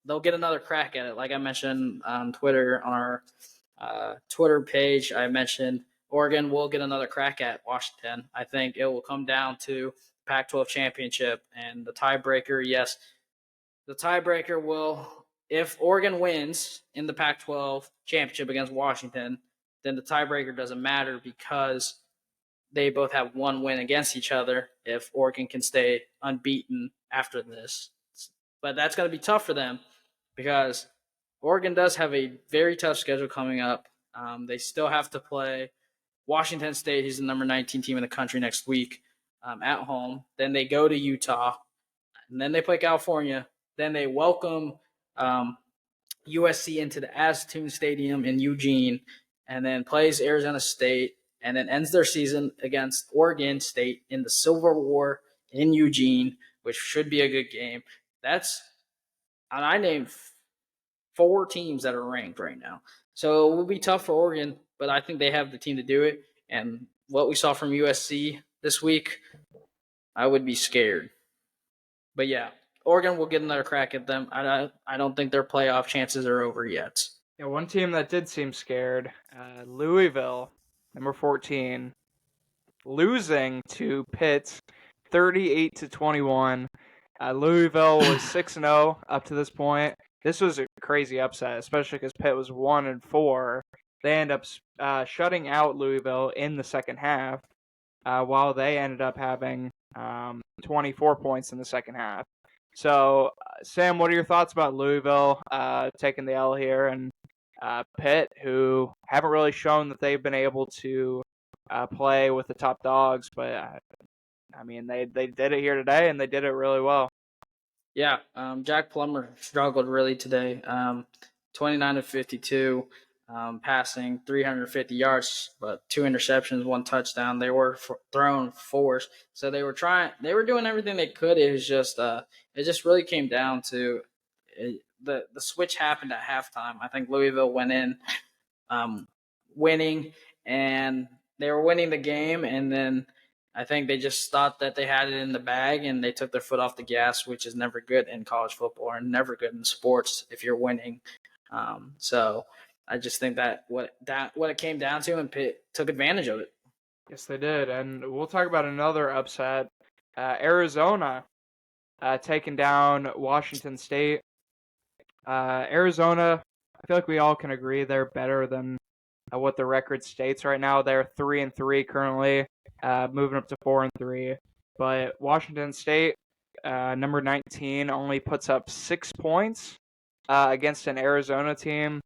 they'll get another crack at it. Like I mentioned on Twitter, on our Twitter page, I mentioned Oregon will get another crack at Washington. I think it will come down to Pac-12 championship and the tiebreaker. Yes, the tiebreaker will, if Oregon wins in the Pac-12 championship against Washington, then the tiebreaker doesn't matter because they both have 1 win against each other if Oregon can stay unbeaten after this. But that's going to be tough for them because Oregon does have a very tough schedule coming up. They still have to play Washington State, who's the number 19 team in the country, next week at home. Then they go to Utah, and then they play California. Then they welcome USC into the Aztec Stadium in Eugene, and then plays Arizona State, and then ends their season against Oregon State in the Civil War in Eugene, which should be a good game. And I named 4 teams that are ranked right now. So it will be tough for Oregon, but I think they have the team to do it. And what we saw from USC this week, I would be scared. But yeah, Oregon will get another crack at them. I don't think their playoff chances are over yet. Yeah, one team that did seem scared, Louisville, number 14, losing to Pitt, 38-21. Louisville was 6-0 up to this point. This was a crazy upset, especially because Pitt was 1-4. They end up shutting out Louisville in the second half, while they ended up having 24 points in the second half. So, Sam, what are your thoughts about Louisville taking the L here, and Pitt, who haven't really shown that they've been able to play with the top dogs, but I mean, they did it here today, and they did it really well. Yeah, Jack Plummer struggled really today. 29-52, passing 350 yards, but 2 interceptions, 1 touchdown. They were thrown force, so they were doing everything they could. It was just, it just really came down to the switch happened at halftime. I think Louisville went in winning, and they were winning the game, and then I think they just thought that they had it in the bag, and they took their foot off the gas, which is never good in college football and never good in sports if you're winning. So I just think that what it came down to, and Pitt took advantage of it. Yes, they did, and we'll talk about another upset. Arizona taking down Washington State. Arizona, I feel like we all can agree they're better than what the record states right now. They're 3-3 currently, moving up to 4-3. But Washington State, number 19, only puts up 6 points against an Arizona team,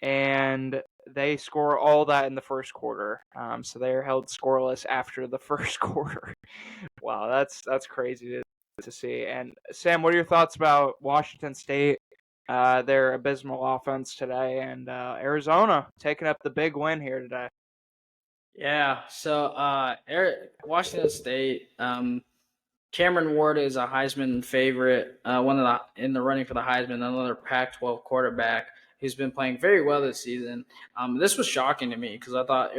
and they score all that in the first quarter. So they are held scoreless after the first quarter. Wow, that's crazy to see. And Sam, what are your thoughts about Washington State, their abysmal offense today, and Arizona taking up the big win here today? Yeah. So Washington State. Cameron Ward is a Heisman favorite, one of the in the running for the Heisman, another Pac-12 quarterback who's been playing very well this season. This was shocking to me because I thought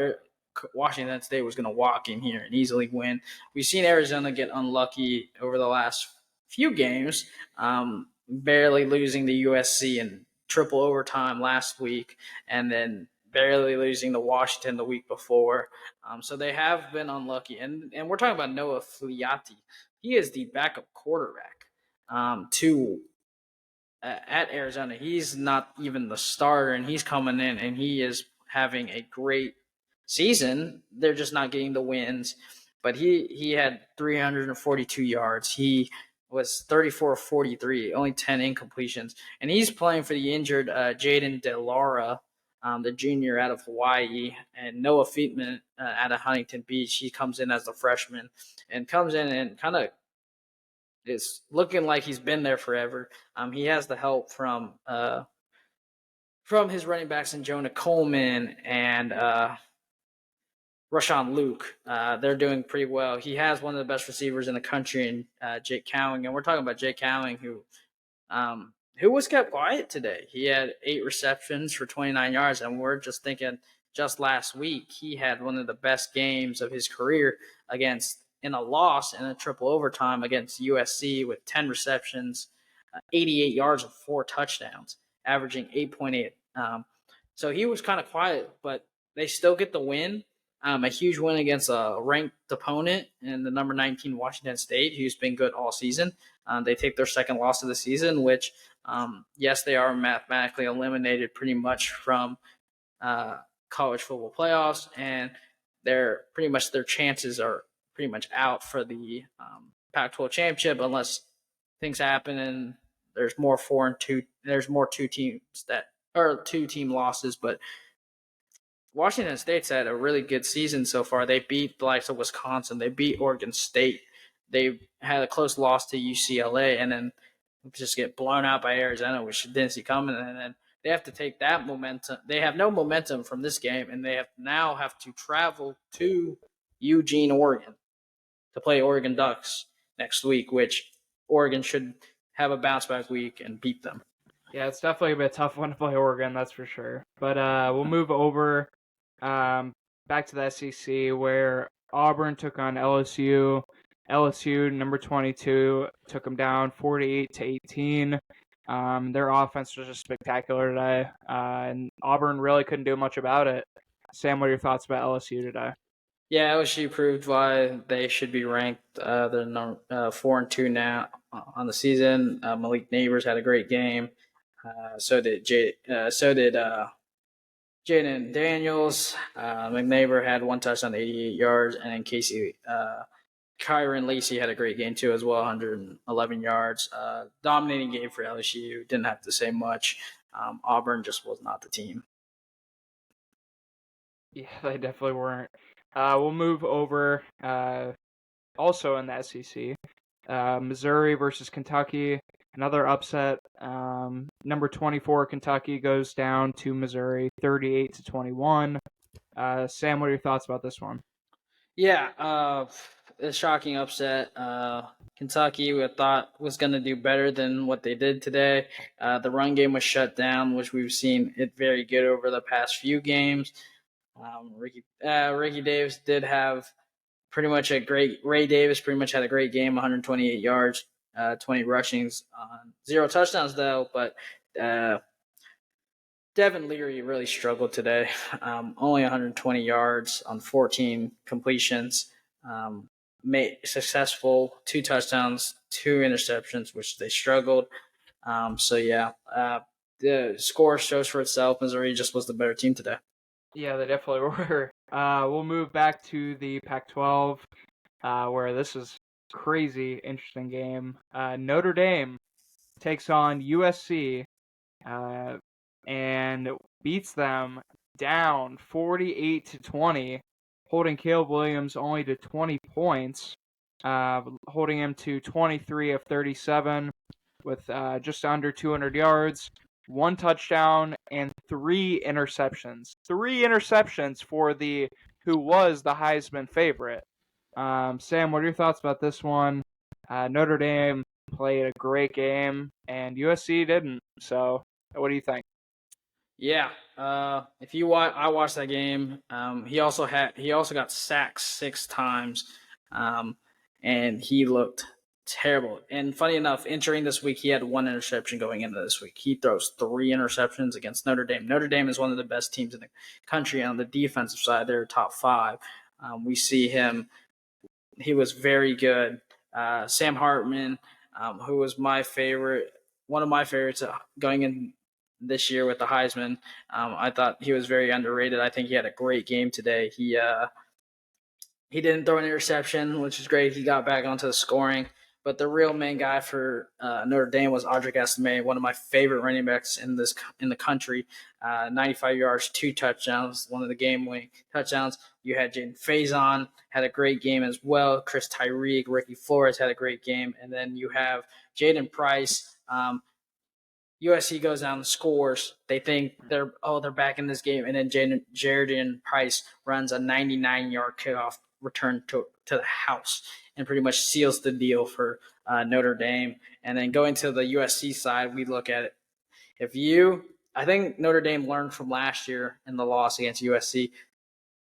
Washington State was going to walk in here and easily win. We've seen Arizona get unlucky over the last few games, barely losing to USC in triple overtime last week, and then barely losing to Washington the week before. So they have been unlucky, and we're talking about Noah Fliati. He is the backup quarterback to at Arizona. He's not even the starter, and he's coming in, and he is having a great season. They're just not getting the wins. But he had 342 yards. He was 34-43, only 10 incompletions. And he's playing for the injured Jaden DeLaura, the junior out of Hawaii, and Noah Feetman out of Huntington Beach. He comes in as a freshman and comes in and kind of is looking like he's been there forever. He has the help from his running backs in Jonah Coleman and Rashawn Luke. They're doing pretty well. He has one of the best receivers in the country in Jake Cowing, and we're talking about Jake Cowing, who was kept quiet today. He had 8 receptions for 29 yards, and we're just thinking just last week he had one of the best games of his career in a loss in a triple overtime against USC with 10 receptions, 88 yards and 4 touchdowns, averaging 8.8. So he was kind of quiet, but they still get the win. A huge win against a ranked opponent in the number 19 Washington State, who's been good all season. They take their second loss of the season, which, yes, they are mathematically eliminated pretty much from college football playoffs, and their chances are pretty much out for the Pac-12 championship unless things happen and there's more 4-2. There's more two team losses, but Washington State's had a really good season so far. They beat the likes of Wisconsin. They beat Oregon State. They had a close loss to UCLA, and then just get blown out by Arizona, which didn't see coming. And then they have to take that momentum. They have no momentum from this game, and they now have to travel to Eugene, Oregon, to play Oregon Ducks next week, which Oregon should have a bounce back week and beat them. Yeah, it's definitely a bit tough one to play Oregon, that's for sure. But we'll move over back to the SEC where Auburn took on LSU. LSU, number 22, took them down 48-18. Their offense was just spectacular today, and Auburn really couldn't do much about it. Sam, what are your thoughts about LSU today? Yeah, LSU proved why they should be ranked. They're 4-2 now on the season. Malik Neighbors had a great game. So did Jaden Daniels. McNeighbor had 1 touchdown, 88 yards, and then Kyron Lacey had a great game too as well, 111 yards. Dominating game for LSU. Didn't have to say much. Auburn just was not the team. Yeah, they definitely weren't. We'll move over also in the SEC. Missouri versus Kentucky. Another upset. Number 24 Kentucky goes down to Missouri 38-21. Sam, what are your thoughts about this one? Yeah, a shocking upset. Kentucky, we thought was going to do better than what they did today. The run game was shut down, which we've seen it very good over the past few games. Ricky Davis did have pretty much Ray Davis pretty much had a great game, 128 yards, 20 rushings, 0 touchdowns though. But Devin Leary really struggled today. Only 120 yards on 14 completions. Made successful 2 touchdowns, 2 interceptions, which they struggled. The score shows for itself. Missouri just was the better team today. Yeah, they definitely were. We'll move back to the Pac-12, where this is crazy interesting game. Notre Dame takes on USC and beats them down 48-20, holding Caleb Williams only to 20 points. holding him to 23 of 37 with just under 200 yards, 1 touchdown, and 3 interceptions. 3 interceptions for who was the Heisman favorite. Sam, what are your thoughts about this one? Notre Dame played a great game, and USC didn't. So, what do you think? Yeah. If you watch, I watched that game. He also got sacked 6 times, and he looked terrible. And funny enough, entering this week, he had 1 interception going into this week. He throws 3 interceptions against Notre Dame. Notre Dame is one of the best teams in the country on the defensive side. They're top 5. We see him. He was very good. Sam Hartman, who was one of my favorites going in this year with the Heisman. I thought he was very underrated. I think he had a great game today. He didn't throw an interception, which is great. He got back onto the scoring. But the real main guy for Notre Dame was Audric Estime, one of my favorite running backs in the country. 95 yards, 2 touchdowns, one of the game-winning touchdowns. You had Jaden Faison, had a great game as well. Chris Tyreek, Ricky Flores had a great game. And then you have Jaden Price. USC goes down and scores. They think they're back in this game. And then Jaden Price runs a 99-yard kickoff return to the house and pretty much seals the deal for Notre Dame. And then going to the USC side, we look at it. I think Notre Dame learned from last year in the loss against USC.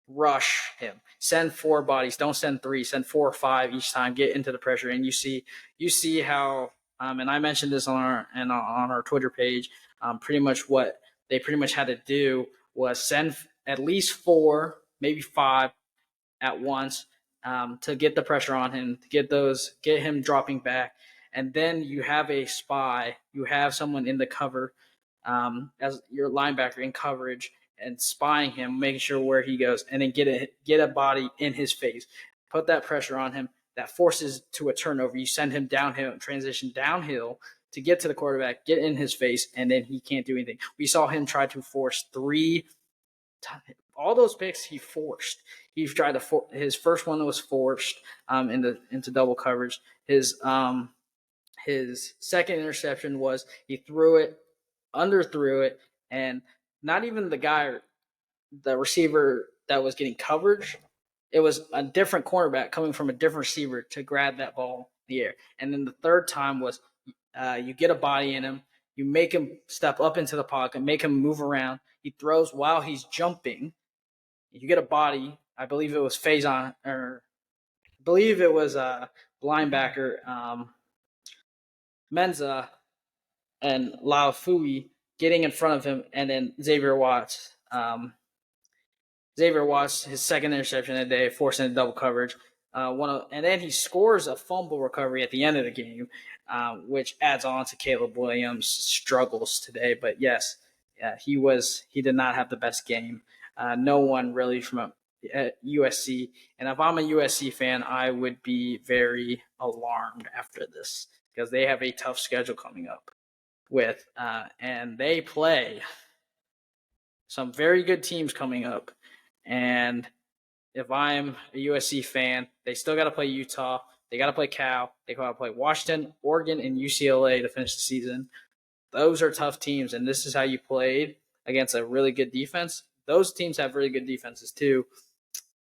Rush him. Send 4 bodies. Don't send 3. Send 4 or 5 each time. Get into the pressure, and you see how. And I mentioned this on our Twitter page. Pretty much what they had to do was send at least 4, maybe 5 at once to get the pressure on him, to get him dropping back, and then you have a spy. You have someone in the cover as your linebacker in coverage and spying him, making sure where he goes, and then get a body in his face, put that pressure on him. That forces to a turnover. You send him downhill, transition downhill to get to the quarterback, get in his face, and then he can't do anything. We saw him try to force 3 all those picks he forced. He tried to his first one was forced into double coverage. His second interception was he underthrew it, and not even the receiver that was getting coverage. It was a different cornerback coming from a different receiver to grab that ball in the air. And then the third time was you get a body in him, you make him step up into the pocket, make him move around. He throws while he's jumping. You get a body. I believe it was Faison, or I believe it was a linebacker, Menza and Laufui getting in front of him, and then Xavier Watts, his second interception of the day, forcing a double coverage. And then he scores a fumble recovery at the end of the game, which adds on to Caleb Williams' struggles today. But yes, he did not have the best game. No one really from USC. And if I'm a USC fan, I would be very alarmed after this because they have a tough schedule coming up and they play some very good teams coming up. And if I'm a USC fan, they still got to play Utah. They got to play Cal. They got to play Washington, Oregon, and UCLA to finish the season. Those are tough teams, and this is how you played against a really good defense. Those teams have really good defenses too.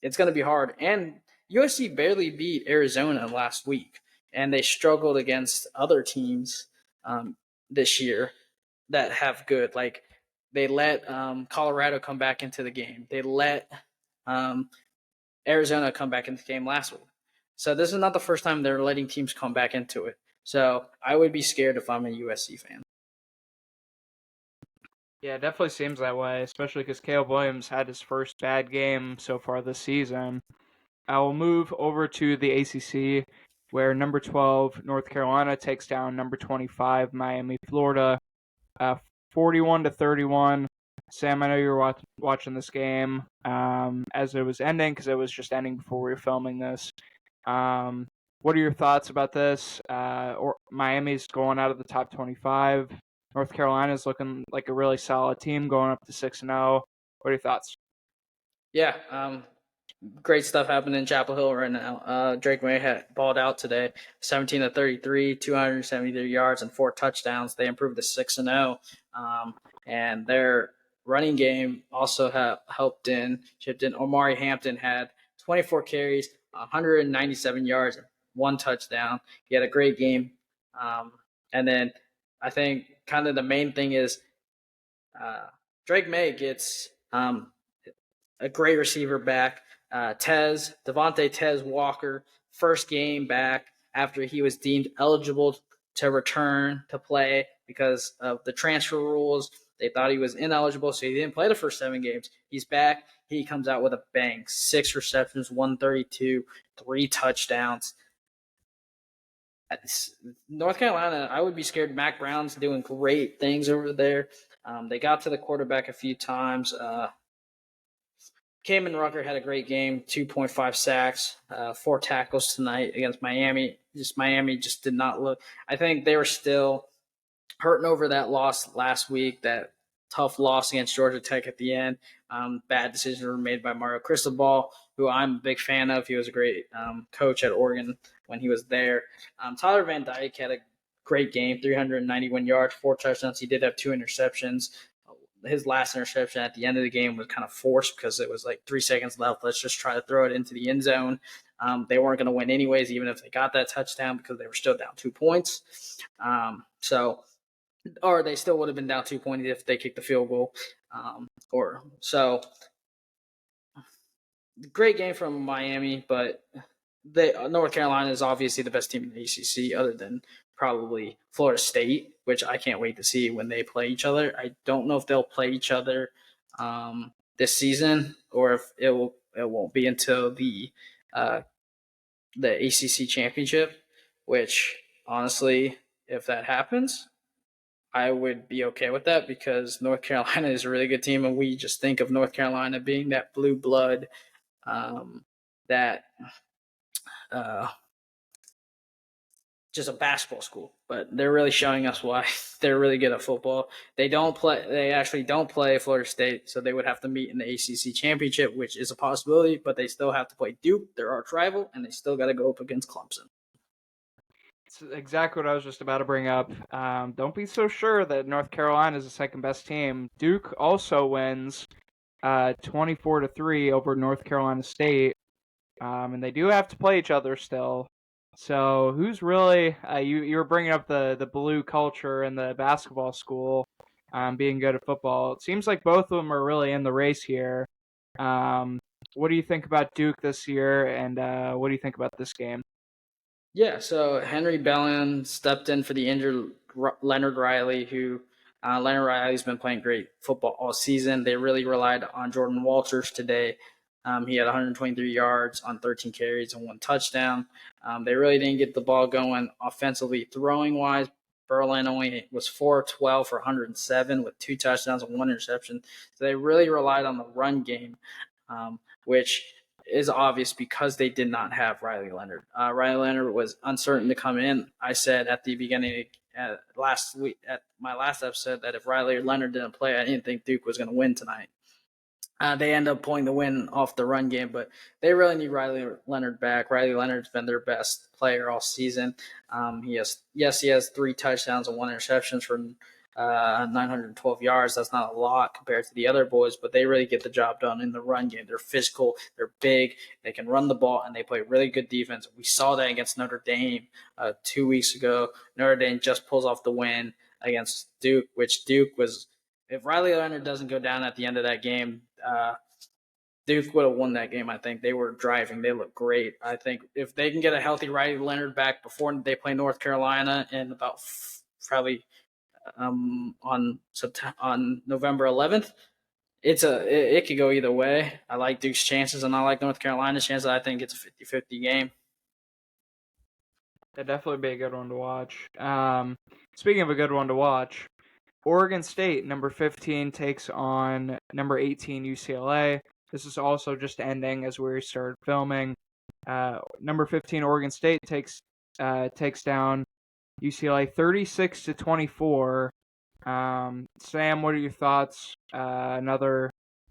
It's going to be hard. And USC barely beat Arizona last week, and they struggled against other teams this year that have good. Like they let Colorado come back into the game. They let Arizona come back into the game last week. So this is not the first time they're letting teams come back into it. So I would be scared if I'm a USC fan. Yeah, it definitely seems that way, especially because Caleb Williams had his first bad game so far this season. I will move over to the ACC, where number 12 North Carolina takes down number 25 Miami, Florida, 41-31. Sam, I know you were watching this game as it was ending because it was just ending before we were filming this. What are your thoughts about this? Miami's going out of the top 25. North Carolina's looking like a really solid team going up to 6-0. What are your thoughts? Yeah, Great stuff happened in Chapel Hill right now. Drake May had balled out today, 17 to 33, 273 yards and 4 touchdowns. They improved to 6-0, and their running game also chipped in. Omari Hampton had 24 carries, 197 yards, and 1 touchdown. He had a great game, and then I think kind of the main thing is Drake May gets a great receiver back. Devontae Tez Walker, first game back after he was deemed eligible to return to play because of the transfer rules. They thought he was ineligible, so he didn't play the first 7 games. He's back. He comes out with a bang. 6 receptions, 132, 3 touchdowns. North Carolina, I would be scared. Mac Brown's doing great things over there. They got to the quarterback a few times. Kamen Rucker had a great game, 2.5 sacks, 4 tackles tonight against Miami. Miami just did not look. I think they were still hurting over that loss last week, that tough loss against Georgia Tech at the end. Bad decisions were made by Mario Cristobal, who I'm a big fan of. He was a great coach at Oregon when he was there. Tyler Van Dyke had a great game, 391 yards, 4 touchdowns. He did have 2 interceptions. His last interception at the end of the game was kind of forced because it was like 3 seconds left. Let's just try to throw it into the end zone. They weren't going to win anyways, even if they got that touchdown, because they were still down 2 points. Or they still would have been down 2 points if they kicked the field goal. Great game from Miami, but North Carolina is obviously the best team in the ACC, other than probably Florida State, which I can't wait to see when they play each other. I don't know if they'll play each other this season, or if it won't be until the ACC championship. Which, honestly, if that happens, I would be okay with that, because North Carolina is a really good team, and we just think of North Carolina being that blue blood, that just a basketball school, but they're really showing us why they're really good at football. They actually don't play Florida State, so they would have to meet in the ACC championship, which is a possibility, but they still have to play Duke, their arch rival, and they still got to go up against Clemson. It's exactly what I was just about to bring up. Don't be so sure that North Carolina is the second best team. Duke also wins 24-3 over North Carolina State, and they do have to play each other still. So who's really you were bringing up the blue culture and the basketball school being good at football. It seems like both of them are really in the race here. What do you think about Duke this year, and what do you think about this game? Yeah, so Henry Bellin stepped in for the injured Leonard Riley, who Leonard Riley's been playing great football all season. They really relied on Jordan Walters today. He had 123 yards on 13 carries and 1 touchdown. They really didn't get the ball going offensively. Throwing-wise, Berlin only was 4-12 for 107 with 2 touchdowns and 1 interception. So they really relied on the run game, which is obvious because they did not have Riley Leonard. Riley Leonard was uncertain to come in. I said at the beginning last week at my last episode that if Riley Leonard didn't play, I didn't think Duke was going to win tonight. They end up pulling the win off the run game, but they really need Riley Leonard back. Riley Leonard's been their best player all season. He has 3 touchdowns and 1 interception for 912 yards. That's not a lot compared to the other boys, but they really get the job done in the run game. They're physical, they're big, they can run the ball, and they play really good defense. We saw that against Notre Dame 2 weeks ago. Notre Dame just pulls off the win against Duke, which Duke was – if Riley Leonard doesn't go down at the end of that game, Duke would have won that game. I think they were driving. They look great. I think if they can get a healthy Riley Leonard back before they play North Carolina in about probably on November 11th, it could go either way. I like Duke's chances, and I like North Carolina's chances. I think it's a 50-50 game. That'd definitely be a good one to watch. Speaking of a good one to watch, Oregon State, number 15, takes on number 18, UCLA. This is also just ending as we started filming. Number 15, Oregon State takes down UCLA 36-24. Sam, what are your thoughts? Another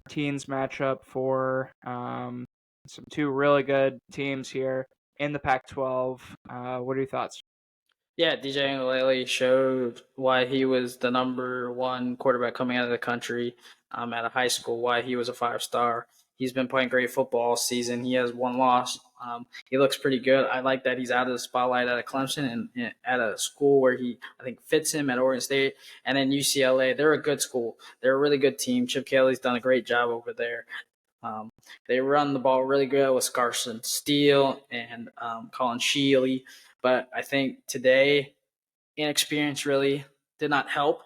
teens matchup for some two really good teams here in the Pac-12. What are your thoughts? Yeah, DJ Uiagalelei showed why he was the number one quarterback coming out of the country at a high school, why he was a 5-star. He's been playing great football all season. He has one loss. He looks pretty good. I like that he's out of the spotlight at Clemson and at a school where I think fits him at Oregon State. And then UCLA, they're a good school. They're a really good team. Chip Kelly's done a great job over there. They run the ball really good with Scarson Steele and Colin Sheely. But I think today, inexperience really did not help.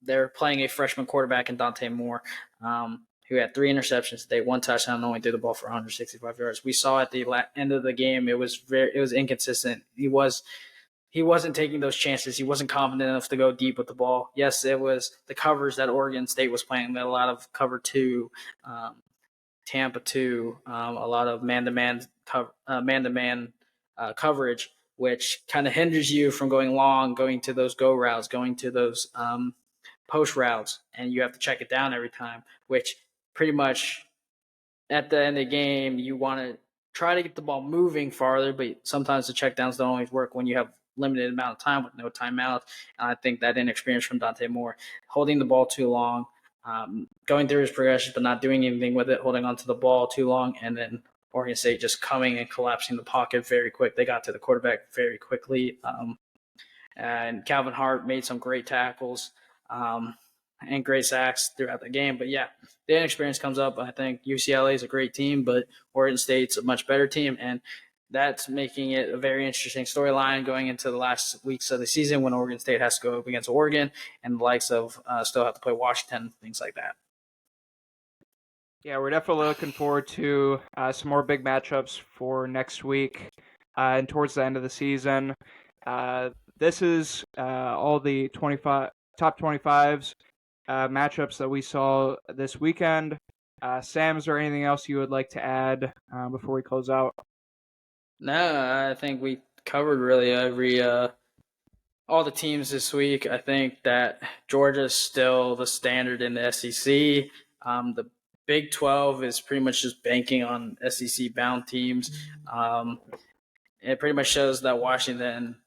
They're playing a freshman quarterback in Dante Moore, who had 3 interceptions today, 1 touchdown, and only threw the ball for 165 yards. We saw at the end of the game it was inconsistent. He wasn't taking those chances. He wasn't confident enough to go deep with the ball. Yes, it was the covers that Oregon State was playing. They had a lot of cover 2, Tampa 2, a lot of man-to-man coverage, which kind of hinders you from going long, going to those go routes, going to those post routes, and you have to check it down every time, which pretty much at the end of the game, you want to try to get the ball moving farther, but sometimes the check downs don't always work when you have limited amount of time with no timeouts. And I think that inexperience from Dante Moore, holding the ball too long, going through his progression but not doing anything with it, holding onto the ball too long, and then Oregon State just coming and collapsing the pocket very quick. They got to the quarterback very quickly. And Calvin Hart made some great tackles and great sacks throughout the game. But, yeah, the inexperience comes up. I think UCLA is a great team, but Oregon State's a much better team. And that's making it a very interesting storyline going into the last weeks of the season when Oregon State has to go up against Oregon and the likes of still have to play Washington, things like that. Yeah, we're definitely looking forward to some more big matchups for next week and towards the end of the season. This is all the top 25s matchups that we saw this weekend. Sam, is there anything else you would like to add before we close out? No, I think we covered really all the teams this week. I think that Georgia's still the standard in the SEC. The Big 12 is pretty much just banking on SEC-bound teams. It pretty much shows that Washington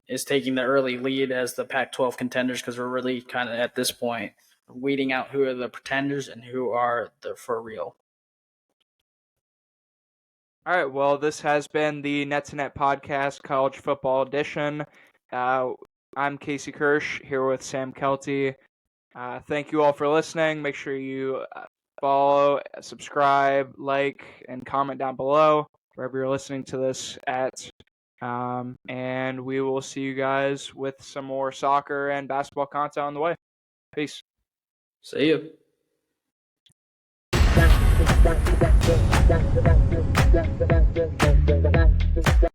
is taking the early lead as the Pac-12 contenders because we're really kind of at this point weeding out who are the pretenders and who are the for real. All right, well, this has been the Net to Net Podcast College Football Edition. I'm Casey Kirsch here with Sam Kelty. Thank you all for listening. Make sure you follow, subscribe, like, and comment down below wherever you're listening to this at. And we will see you guys with some more soccer and basketball content on the way. Peace. See you.